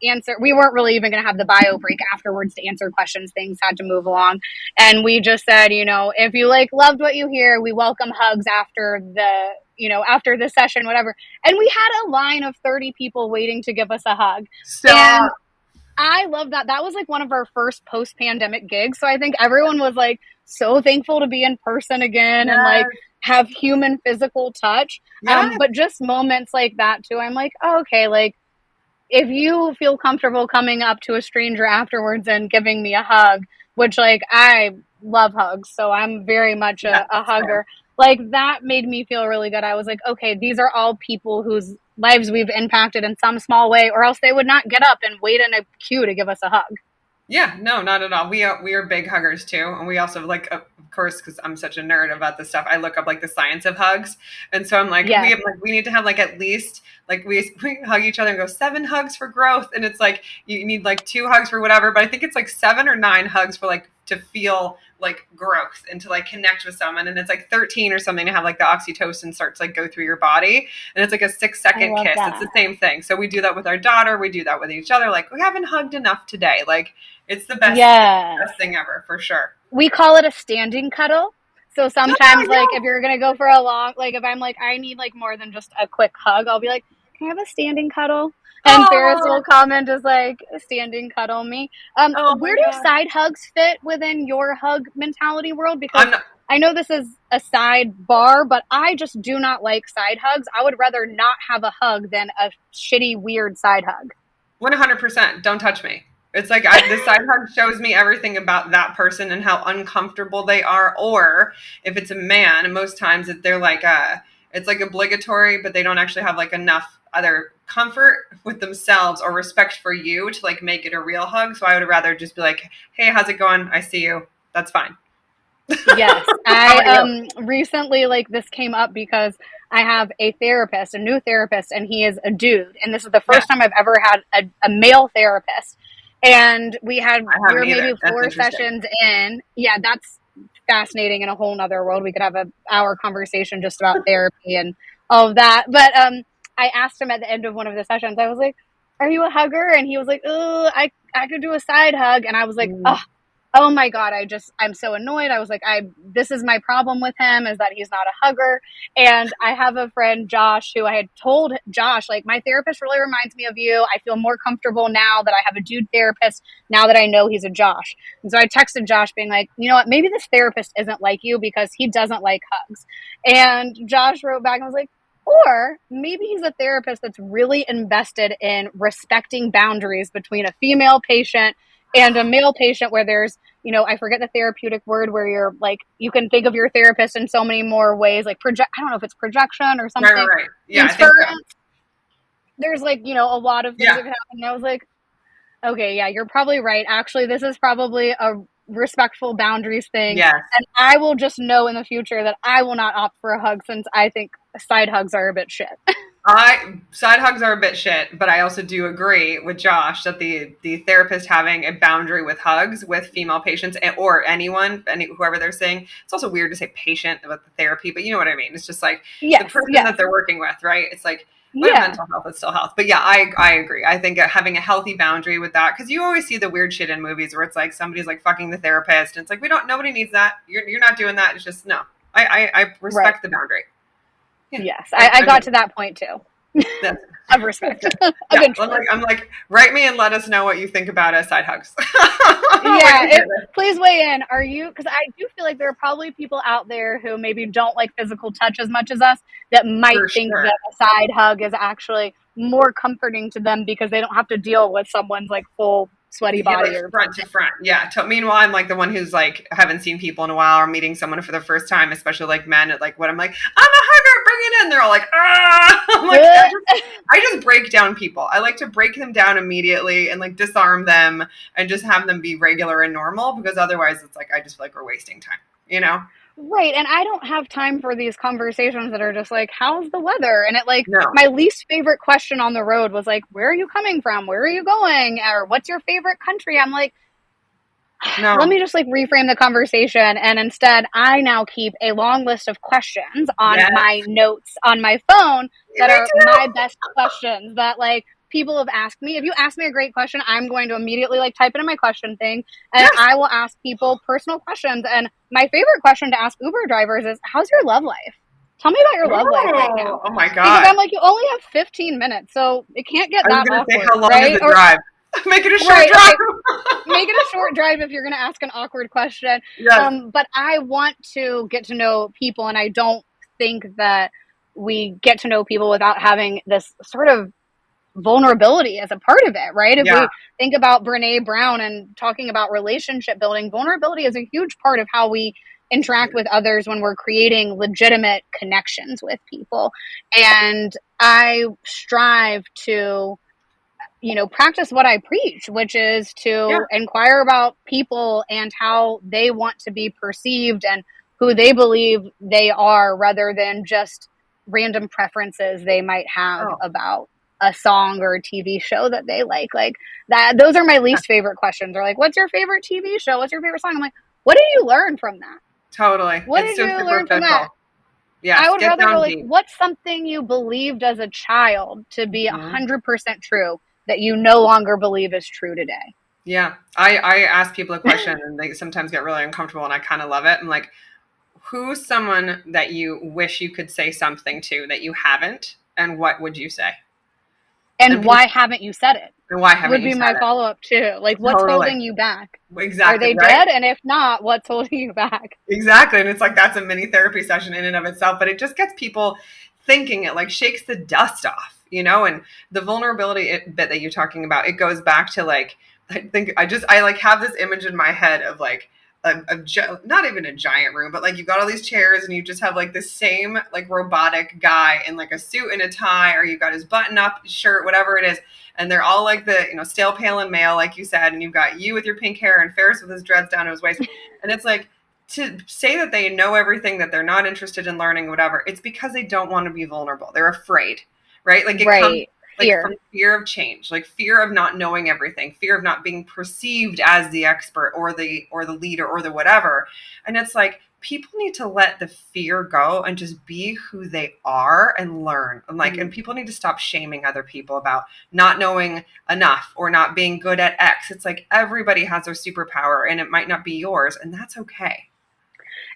answer, we weren't really even going to have the bio break afterwards to answer questions. Things had to move along. And we just said, if you like loved what you hear, we welcome hugs after the session, whatever. And we had a line of 30 people waiting to give us a hug. And Stop. I love that. That was like one of our first post pandemic gigs. So I think everyone was like so thankful to be in person again and like Yes. have human physical touch. Yes. But just moments like that too. I'm like, oh, okay, like if you feel comfortable coming up to a stranger afterwards and giving me a hug, which like I love hugs, so I'm very much Yes. a Same. hugger. Like that made me feel really good. I was like, okay, these are all people whose lives we've impacted in some small way, or else they would not get up and wait in a queue to give us a hug. Yeah, no, not at all. We are big huggers too, and we also like, of course, because I'm such a nerd about this stuff. I look up like the science of hugs, and so I'm like, Yes. we need to have like at least like we hug each other and go 7 hugs for growth, and it's like you need like 2 hugs for whatever, but I think it's like 7 or 9 hugs for like to feel like growth and to like connect with someone, and it's like 13 or something to have like the oxytocin start to like go through your body, and it's like a six I second love kiss. It's that. the same thing. So we do that with our daughter. We do that with each other. Like we haven't hugged enough today. Like it's the Yes. best thing ever for sure. We call it a standing cuddle. So Oh sometimes like if you're going to go for a long, like if I'm like, I need like more than just a quick hug, I'll be like, can I have a standing cuddle? yeah. And Faris Oh, will comment as like standing cuddle me. oh my Where do god. side hugs fit within your hug mentality world? Because I'm not I know this is a sidebar, but I just do not like side hugs. I would rather not have a hug than a shitty, weird side hug. 100%. Don't touch me. It's like the side hug shows me everything about that person and how uncomfortable they are. Or if it's a man, most times they're like it's like obligatory, but they don't actually have like enough other comfort with themselves or respect for you to like make it a real hug. So I would rather just be like, hey, how's it going? I see you. That's fine. Yes, How about you? I recently like this came up because I have a therapist, a new therapist, and he is a dude. And this is the Yeah, first time I've ever had a male therapist. And I we haven't were either. maybe That's four interesting. sessions in. Yeah, that's fascinating in a whole nother world. We could have an hour conversation just about therapy and all of that. But I asked him at the end of one of the sessions, I was like, are you a hugger? And he was like, oh, I could do a side hug. And I was like, Mm. oh my god, I'm so annoyed. I was like, this is my problem with him is that he's not a hugger. And I have a friend, Josh, who I had told Josh, like, my therapist really reminds me of you. I feel more comfortable now that I have a dude therapist, now that I know he's a Josh. And so I texted Josh being like, you know what, maybe this therapist isn't like you because he doesn't like hugs. And Josh wrote back and was like, or maybe he's a therapist that's really invested in respecting boundaries between a female patient and a male patient where there's, I forget the therapeutic word where you're like, you can think of your therapist in so many more ways, like I don't know if it's projection or Right, right, something, right. Yeah, I think so. inference. There's like, a lot of things Yeah. that can happen. And I was like, okay, yeah, you're probably right. Actually, this is probably a respectful boundaries thing. Yes. And I will just know in the future that I will not opt for a hug, since I think side hugs are a bit shit. Side hugs are a bit shit, but I also do agree with Josh that the therapist having a boundary with hugs with female patients or anyone, whoever they're seeing. It's also weird to say patient with the therapy, but you know what I mean. It's just like the Yes, person yes. that they're working with, right? It's like, but Yeah. mental health is still health. But yeah, I agree. I think having a healthy boundary with that, because you always see the weird shit in movies where it's like somebody's like fucking the therapist, and it's like nobody needs that. You're not doing that. It's just no. I Right. respect the boundary. Yeah, Yes. I got to that point too. that's Of respect. yeah. Eventually. I'm like, write me and let us know what you think about side hugs. Yeah, please weigh in. Are you, because I do feel like there are probably people out there who maybe don't like physical touch as much as us, that might For think sure. that a side hug is actually more comforting to them because they don't have to deal with someone's like full sweaty Yeah, like body or front to front. Yeah. Meanwhile, I'm like the one who's like haven't seen people in a while or meeting someone for the first time, especially like men. At like what I'm like, I'm a hugger, bring it in. They're all like, ah. I'm like, I just break down people. I like to break them down immediately and like disarm them and just have them be regular and normal, because otherwise it's like I just feel like we're wasting time. You know? Right. And I don't have time for these conversations that are just like, how's the weather? And it like, No. my least favorite question on the road was like, where are you coming from? Where are you going? Or what's your favorite country? I'm like, No. let me just like reframe the conversation. And instead, I now keep a long list of questions on Yeah. my notes on my phone that Me are too. my best questions that like people have asked me. If you ask me a great question, I'm going to immediately like type it in my question thing, and Yes. I will ask people personal questions. And my favorite question to ask Uber drivers is, how's your love life? Tell me about your love life right now. Oh my Because God. I'm like, you only have 15 minutes, so it can't get I was that gonna say, awkward, how long is right? the Or, drive? Make it a short right, drive. okay, make it a short drive if you're going to ask an awkward question. Yes. But I want to get to know people, and I don't think that we get to know people without having this sort of vulnerability as a part of it, right? If Yeah. we think about Brene Brown and talking about relationship building, vulnerability is a huge part of how we interact with others when we're creating legitimate connections with people. And I strive to practice what I preach, which is Yeah. to inquire about people and how they want to be perceived and who they believe they are, rather than just random preferences they might have Oh. about a song or a TV show that they like. Like that, those are my least favorite questions. Or like, what's your favorite TV show? What's your favorite song? I'm like, what did you learn from that? Totally. What It's did so you learn from that? superficial. Yes. I would Get rather go down like, deep. what's something you believed as a child to be Mhm. 100% true that you no longer believe is true today? Yeah. I ask people a question and they sometimes get really uncomfortable and I kind of love it. I'm like, who's someone that you wish you could say something to that you haven't? And what would you say? And And people, why haven't you said it? and why haven't Would you be said my it? follow up too. Like, what's Totally. holding you back? Are Exactly. they Right. dead? And if not, what's holding you back? Exactly. And it's like that's a mini therapy session in and of itself, but it just gets people thinking. It like shakes the dust off, and the vulnerability bit that you're talking about, it goes back to like, I think I like have this image in my head of like not even a giant room, but like you got all these chairs and you just have like the same like robotic guy in like a suit and a tie, or you got his button up shirt, whatever it is. And they're all like the, stale, pale, and male, like you said. And you've got you with your pink hair and Faris with his dreads down to his waist. And it's like, to say that they know everything, that they're not interested in learning, whatever, it's because they don't want to be vulnerable. They're afraid, right? Like it comes Right. like Fear. from fear of change, like fear of not knowing everything, fear of not being perceived as the expert or the leader or the whatever. And it's like people need to let the fear go and just be who they are and learn. And people need to stop shaming other people about not knowing enough or not being good at X. It's like everybody has their superpower and it might not be yours, and that's okay.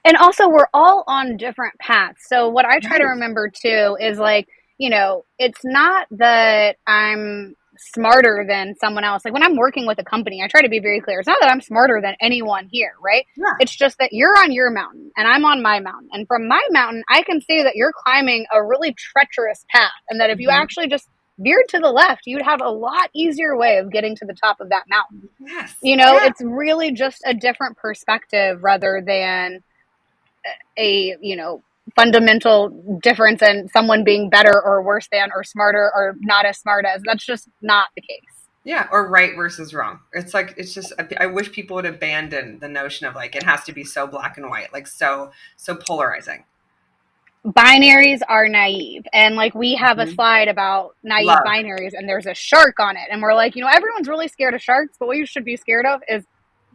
And also, we're all on different paths. So, what I try to Right. remember too is like, it's not that I'm smarter than someone else. Like, when I'm working with a company, I try to be very clear. It's not that I'm smarter than anyone here, right? Yeah. It's just that you're on your mountain and I'm on my mountain. And from my mountain, I can see that you're climbing a really treacherous path. And that if you Mhm. actually just veered to the left, you'd have a lot easier way of getting to the top of that mountain. Yes. Yeah. It's really just a different perspective rather than a fundamental difference in someone being better or worse than or smarter or not as smart as. That's just not the case. Yeah, or right versus wrong. It's like it's just I wish people would abandon the notion of like it has to be so black and white, like so polarizing. Binaries are naive. And like we have a Mhm. slide about naive Love. binaries and there's a shark on it. And we're like, everyone's really scared of sharks, but what you should be scared of is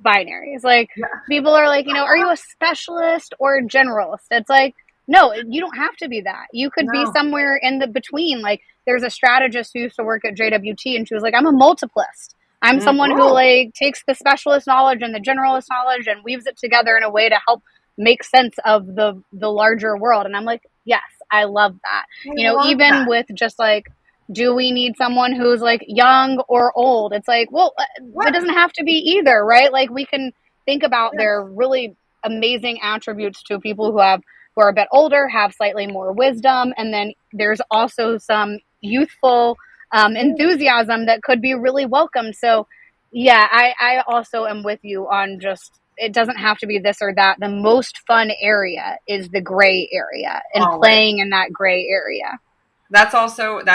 binaries. Like Yeah. people are like, are you a specialist or a generalist? It's like, no, you don't have to be that. You could be No. somewhere in the between. Like there's a strategist who used to work at JWT and she was like, I'm a multiplist. I'm someone who Oh, like takes the specialist knowledge and the generalist knowledge and weaves it together in a way to help make sense of the larger world. And I'm like, yes, I love that. I love Even that. with just like, do we need someone who's like young or old? It's like, well, it What? doesn't have to be either, right? Like we can think about Yeah. their really amazing attributes to people who are a bit older, have slightly more wisdom, and then there's also some youthful Yeah. enthusiasm that could be really welcome. So yeah, I also am with you on just it doesn't have to be this or that. The most fun area is the gray area and Always. playing in that gray area. That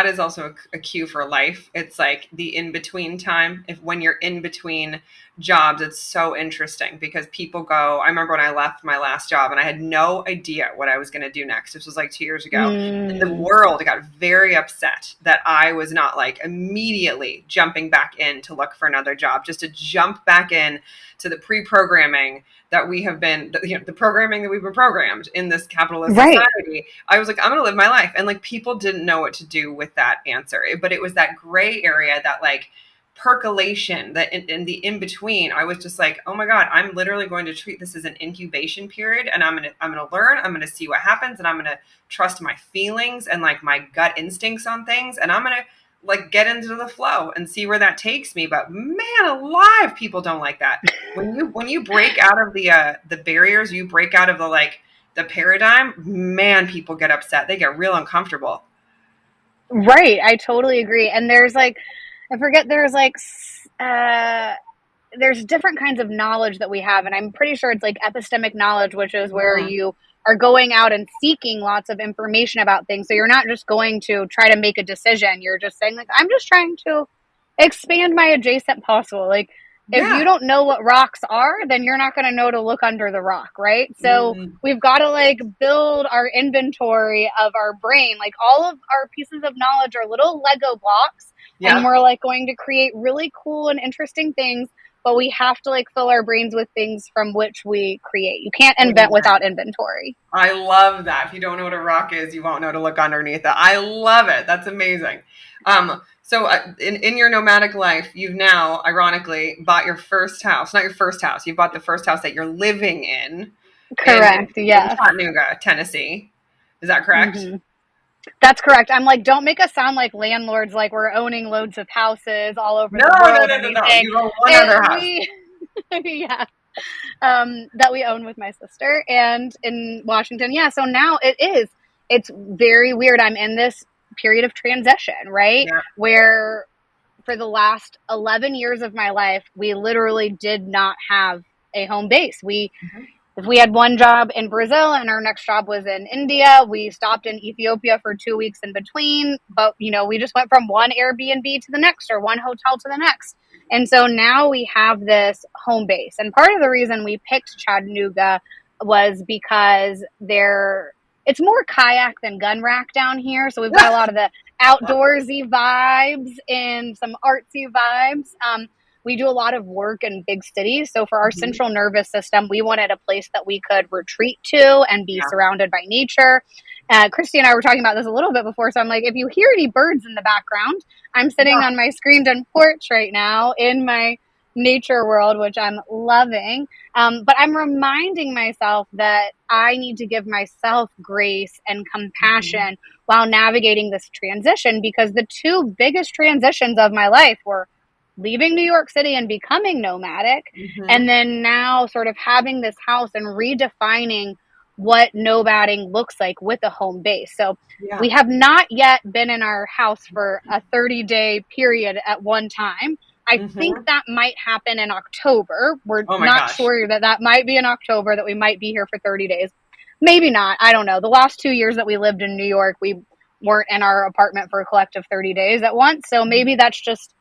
is also a cue for life. It's like the in between time. If when you're in between jobs, it's so interesting because people go. I remember when I left my last job and I had no idea what I was going to do next. This was like 2 years ago. And the Mm, world got very upset that I was not like immediately jumping back in to look for another job, just to jump back in to the pre-programming that we have been, the programming that we've been programmed in this capitalist right. society. I was like, I'm going to live my life. And like people didn't know what to do with that answer. But it was that gray area, that like percolation, that in the in between. I was just like, oh my God, I'm literally going to treat this as an incubation period. And I'm going to learn, I'm going to see what happens. And I'm going to trust my feelings and like my gut instincts on things. And I'm going to like get into the flow and see where that takes me. But man alive, people don't like that. When you break out of the barriers, you break out of the paradigm, man, people get upset. They get real uncomfortable. Right. I totally agree. And there's like, I forget, uh, there's different kinds of knowledge that we have. And I'm pretty sure it's like epistemic knowledge, which is where Mm, you are going out and seeking lots of information about things. So you're not just going to try to make a decision. You're just saying, like, I'm just trying to expand my adjacent possible. Like, if you yeah. don't know what rocks are, then you're not going to know to look under the rock, right? So Mm, we've got to like build our inventory of our brain. Like all of our pieces of knowledge are little Lego blocks, and yeah. we're like going to create really cool and interesting things, but we have to like fill our brains with things from which we create. You can't invent Amen. without inventory. I love that. If you don't know what a rock is, you won't know to look underneath it. I love it. That's amazing. So in your nomadic life, you've now, ironically, bought your first house. Not your first house. You bought the first house that you're living in Correct. Yes. Chattanooga, Tennessee. Is that correct? Mm-hmm. That's correct. I'm like, don't make us sound like landlords, like we're owning loads of houses all over No, the no, world or no, no, no. anything. You own one other house. We, yeah, that we own with my sister and in Washington. Yeah. So now it's very weird. I'm in this period of transition, right? Yeah. Where for the last 11 years of my life, we literally did not have a home base. Mhm. If we had one job in Brazil and our next job was in India, we stopped in Ethiopia for 2 weeks in between. But, we just went from one Airbnb to the next or one hotel to the next. And so now we have this home base. And part of the reason we picked Chattanooga was because it's more kayak than gun rack down here. So we've got a lot of the outdoorsy vibes and some artsy vibes. We do a lot of work in big cities. So for our Mhm. central nervous system, we wanted a place that we could retreat to and be Yeah. surrounded by nature. Christy and I were talking about this a little bit before. So I'm like, if you hear any birds in the background, I'm sitting Yeah. on my screened-in porch right now in my nature world, which I'm loving. But I'm reminding myself that I need to give myself grace and Mhm. compassion while navigating this transition because the two biggest transitions of my life were leaving New York City and becoming nomadic, and Mhm. then now sort of having this house and redefining what nomading looks like with a home base. So Yeah. we have not yet been in our house for a 30-day period at one time. I think Mhm. that might happen in October. We're Oh my not gosh. sure that might be in October that we might be here for 30 days. Maybe not. I don't know. The last 2 years that we lived in New York, we weren't in our apartment for a collective 30 days at once. So maybe that's just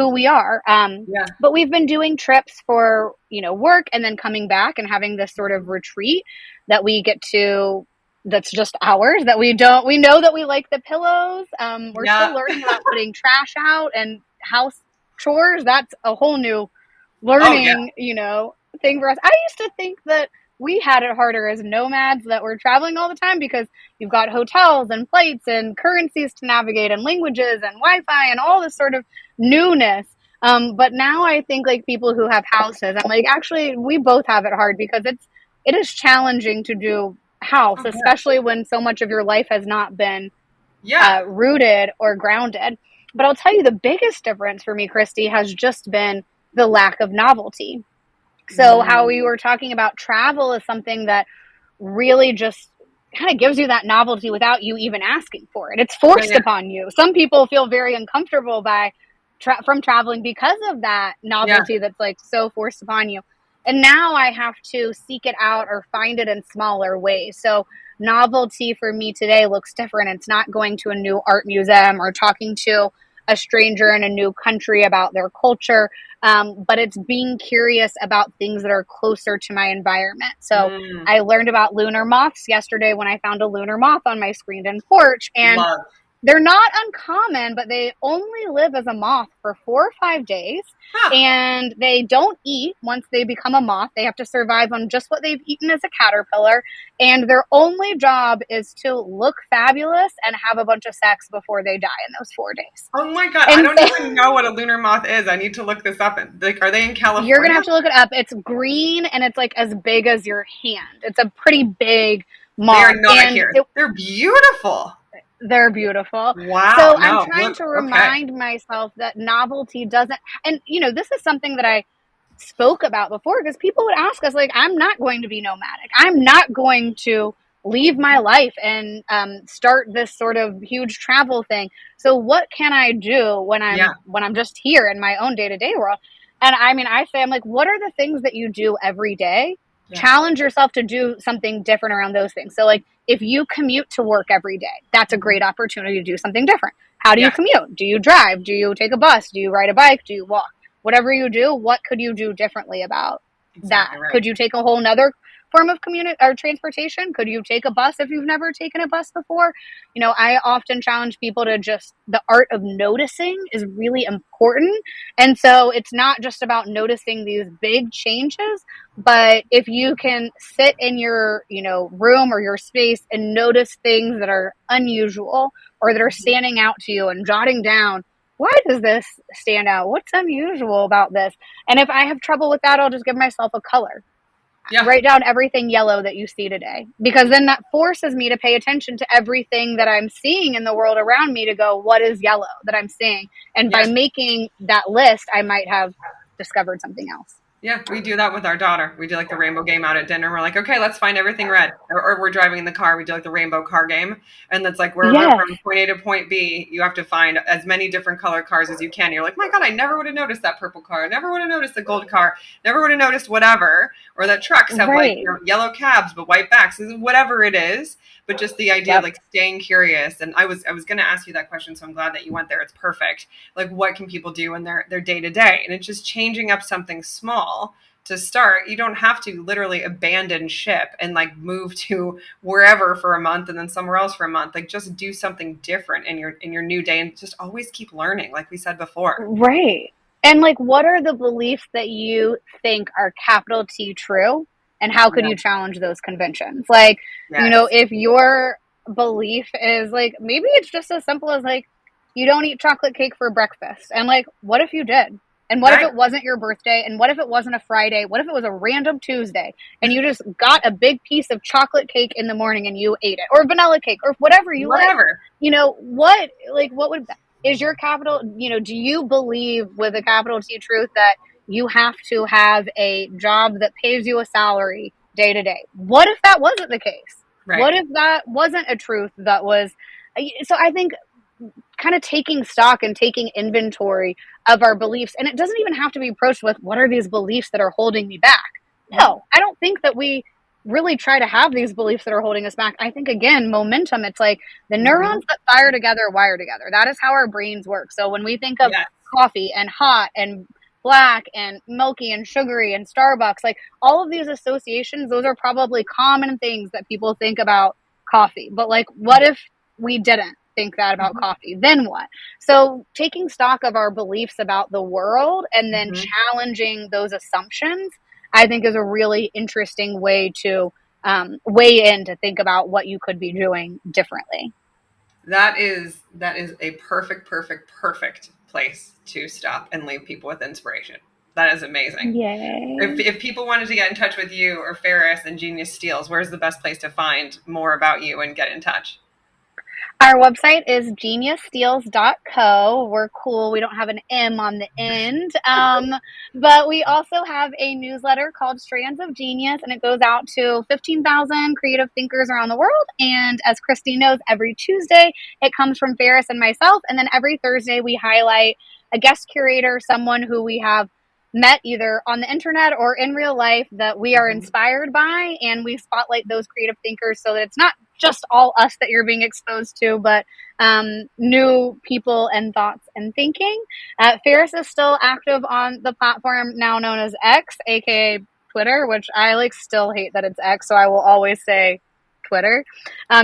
who we are. Yeah. But we've been doing trips for, work and then coming back and having this sort of retreat that we get to, that's just ours, that we know that we like the pillows. We're Yeah. still learning about putting trash out and house chores. That's a whole new Oh yeah. learning, thing for us. I used to think that we had it harder as nomads that were traveling all the time because you've got hotels and flights and currencies to navigate and languages and Wi-Fi and all this sort of newness. But now I think like people who have houses, I'm like, actually, we both have it hard because it is challenging to do house, Oh yeah. especially when so much of your life has not been Yeah. rooted or grounded. But I'll tell you, the biggest difference for me, Christy, has just been the lack of novelty. So how we Mm. were talking about travel is something that really just kind of gives you that novelty without you even asking for it. It's Yeah. forced Yeah. upon you. Some people feel very uncomfortable from traveling because of that Yeah. novelty that's like so forced upon you. And now I have to seek it out or find it in smaller ways. So novelty for me today looks different. It's not going to a new art museum or talking to a stranger in a new country about their culture, but it's being curious about things that are closer to my environment. So Mm. I learned about lunar moths yesterday when I found a lunar moth on my screened-in porch, and Love. they're not uncommon, but they only live as a moth for 4 or 5 days, Huh. and they don't eat once they become a moth. They have to survive on just what they've eaten as a caterpillar, and their only job is to look fabulous and have a bunch of sex before they die in those 4 days. Oh my God. I And don't even know what a lunar moth is. I need to look this up. Like, are they in you're going to California? have to look it up. It's green and it's like as big as your hand. It's a pretty big They are moth, not and here. They're beautiful. they're beautiful. Wow. So I'm No, trying look. to Okay. remind myself that novelty doesn't, and this is something that I spoke about before because people would ask us, like, I'm not going to be nomadic. I'm not going to leave my life and start this sort of huge travel thing. So what can I do when Yeah. I'm just here in my own day-to-day world? And I mean, I say, I'm like, what are the things that you do every day? Yeah. Challenge yourself to do something different around those things. So like if you commute to work every day, that's a great opportunity to do something different. How do you Yeah. commute? Do you drive? Do you take a bus? Do you ride a bike? Do you walk? Whatever you do, what could you do differently about that? Exactly right. Could you take a whole nother form of community or transportation? Could you take a bus if you've never taken a bus before? I often challenge people to just, the art of noticing is really important. And so it's not just about noticing these big changes, but if you can sit in your, room or your space and notice things that are unusual or that are standing out to you and jotting down, why does this stand out? What's unusual about this? And if I have trouble with that, I'll just give myself a color. Yeah. Write down everything yellow that you see today, because then that forces me to pay attention to everything that I'm seeing in the world around me to go, what is yellow that I'm seeing? And by Yeah. making that list, I might have discovered something else. Yeah, we do that with our daughter. We do like the rainbow game out at dinner. We're like, okay, let's find everything red. Or we're driving in the car. We do like the rainbow car game. And that's like wherever Yes, from point A to point B, you have to find as many different color cars as you can. You're like, my God, I never would have noticed that purple car. I never would have noticed the gold car. Never would have noticed whatever. Or that trucks have like right. yellow cabs but white backs. Whatever it is. But just the idea of Yep. like staying curious. And I was gonna ask you that question, so I'm glad that you went there. It's perfect. Like what can people do in their day to day? And it's just changing up something small to start. You don't have to literally abandon ship and like move to wherever for a month and then somewhere else for a month. Like just do something different in your new day and just always keep learning, like we said before. Right. And like, what are the beliefs that you think are capital T true? And how could Yeah. you challenge those conventions? Like, Yes. if your belief is like, maybe it's just as simple as like, you don't eat chocolate cake for breakfast. And like, what if you did? And what if Right. it wasn't your birthday? And what if it wasn't a Friday? What if it was a random Tuesday and you just got a big piece of chocolate cake in the morning and you ate it, or vanilla cake, or whatever you like? Whatever. What would, is your capital, do you believe with a capital T truth that you have to have a job that pays you a salary day to day? What if that wasn't the case? Right. What if that wasn't a truth that was? So I think kind of taking stock and taking inventory of our beliefs, and it doesn't even have to be approached with, what are these beliefs that are holding me back? No, I don't think that we really try to have these beliefs that are holding us back. I think, again, momentum, it's like the neurons that fire together wire together. That is how our brains work. So when we think of Yes. coffee and hot and black and milky and sugary and Starbucks, like all of these associations, those are probably common things that people think about coffee. But like, what if we didn't think that about coffee? Then what? So taking stock of our beliefs about the world and then challenging those assumptions, I think is a really interesting way to weigh in to think about what you could be doing differently. That is a perfect place to stop and leave people with inspiration. That is amazing. Yay. If people wanted to get in touch with you or Faris and Genius Steels, where's the best place to find more about you and get in touch? Our website is geniussteals.co. We're cool. We don't have an M on the end. But we also have a newsletter called Strands of Genius, and it goes out to 15,000 creative thinkers around the world. And as Christy knows, every Tuesday it comes from Faris and myself. And then every Thursday we highlight a guest curator, someone who we have met either on the internet or in real life that we are inspired by, and we spotlight those creative thinkers so that it's not just all us that you're being exposed to, but new people and thoughts and thinking. Faris is still active on the platform now known as X, aka Twitter, which I still hate that it's X, so I will always say Twitter.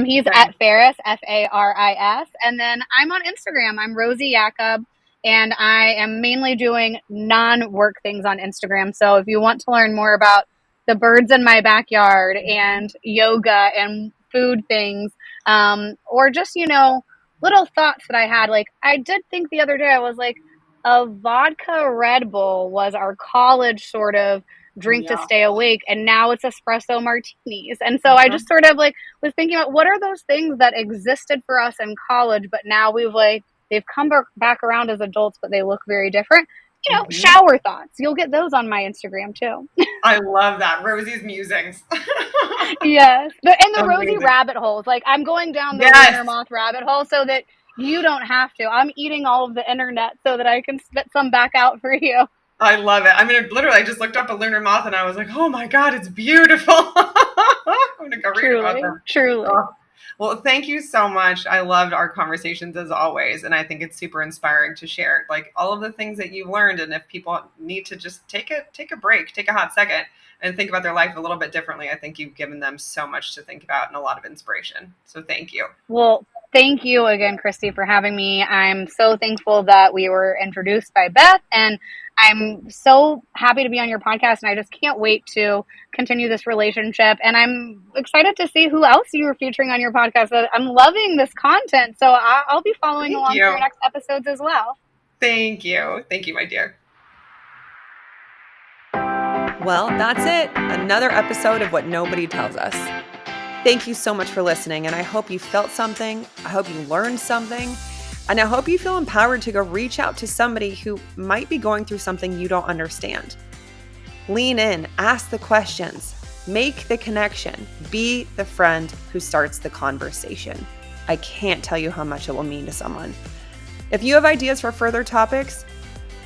He's at Faris, Faris, and then I'm on Instagram. I'm Rosie Yakob. And I am mainly doing non-work things on Instagram. So if you want to learn more about the birds in my backyard and yoga and food things, or just, little thoughts that I had, I did think the other day, I was like, a vodka Red Bull was our college sort of drink to stay awake. And now it's espresso martinis. And so I just sort of was thinking about what are those things that existed for us in college, but now they've come back around as adults, but they look very different. Shower thoughts. You'll get those on my Instagram too. I love that. Rosie's musings. Yes. The Rosie rabbit holes. I'm going down the lunar moth rabbit hole so that you don't have to. I'm eating all of the internet so that I can spit some back out for you. I love it. I mean, literally, I just looked up a lunar moth and I was like, oh my God, it's beautiful. I'm going to go read about them. Truly. Oh. Well, thank you so much. I loved our conversations as always. And I think it's super inspiring to share all of the things that you've learned. And if people need to just take a break, take a hot second and think about their life a little bit differently, I think you've given them so much to think about and a lot of inspiration. So thank you. Well, thank you again, Christy, for having me. I'm so thankful that we were introduced by Beth, and I'm so happy to be on your podcast, and I just can't wait to continue this relationship. And I'm excited to see who else you are featuring on your podcast. I'm loving this content, so I'll be following along for your next episodes as well. Thank you. Thank you, my dear. Well, that's it. Another episode of What Nobody Tells Us. Thank you so much for listening, and I hope you felt something. I hope you learned something. And I hope you feel empowered to go reach out to somebody who might be going through something you don't understand. Lean in, ask the questions, make the connection, be the friend who starts the conversation. I can't tell you how much it will mean to someone. If you have ideas for further topics,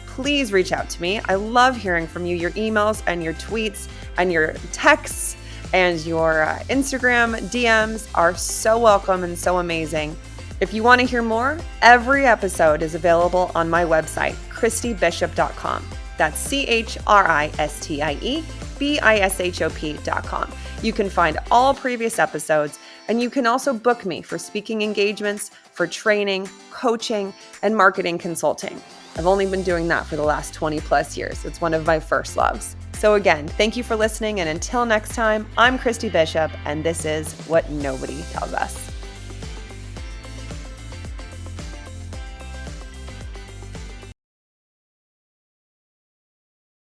please reach out to me. I love hearing from you. Your emails and your tweets and your texts and your Instagram DMs are so welcome and so amazing. If you want to hear more, every episode is available on my website, christybishop.com. That's Christiebishop.com. You can find all previous episodes, and you can also book me for speaking engagements, for training, coaching, and marketing consulting. I've only been doing that for the last 20 plus years. It's one of my first loves. So again, thank you for listening, and until next time, I'm Christy Bishop, and this is What Nobody Tells Us.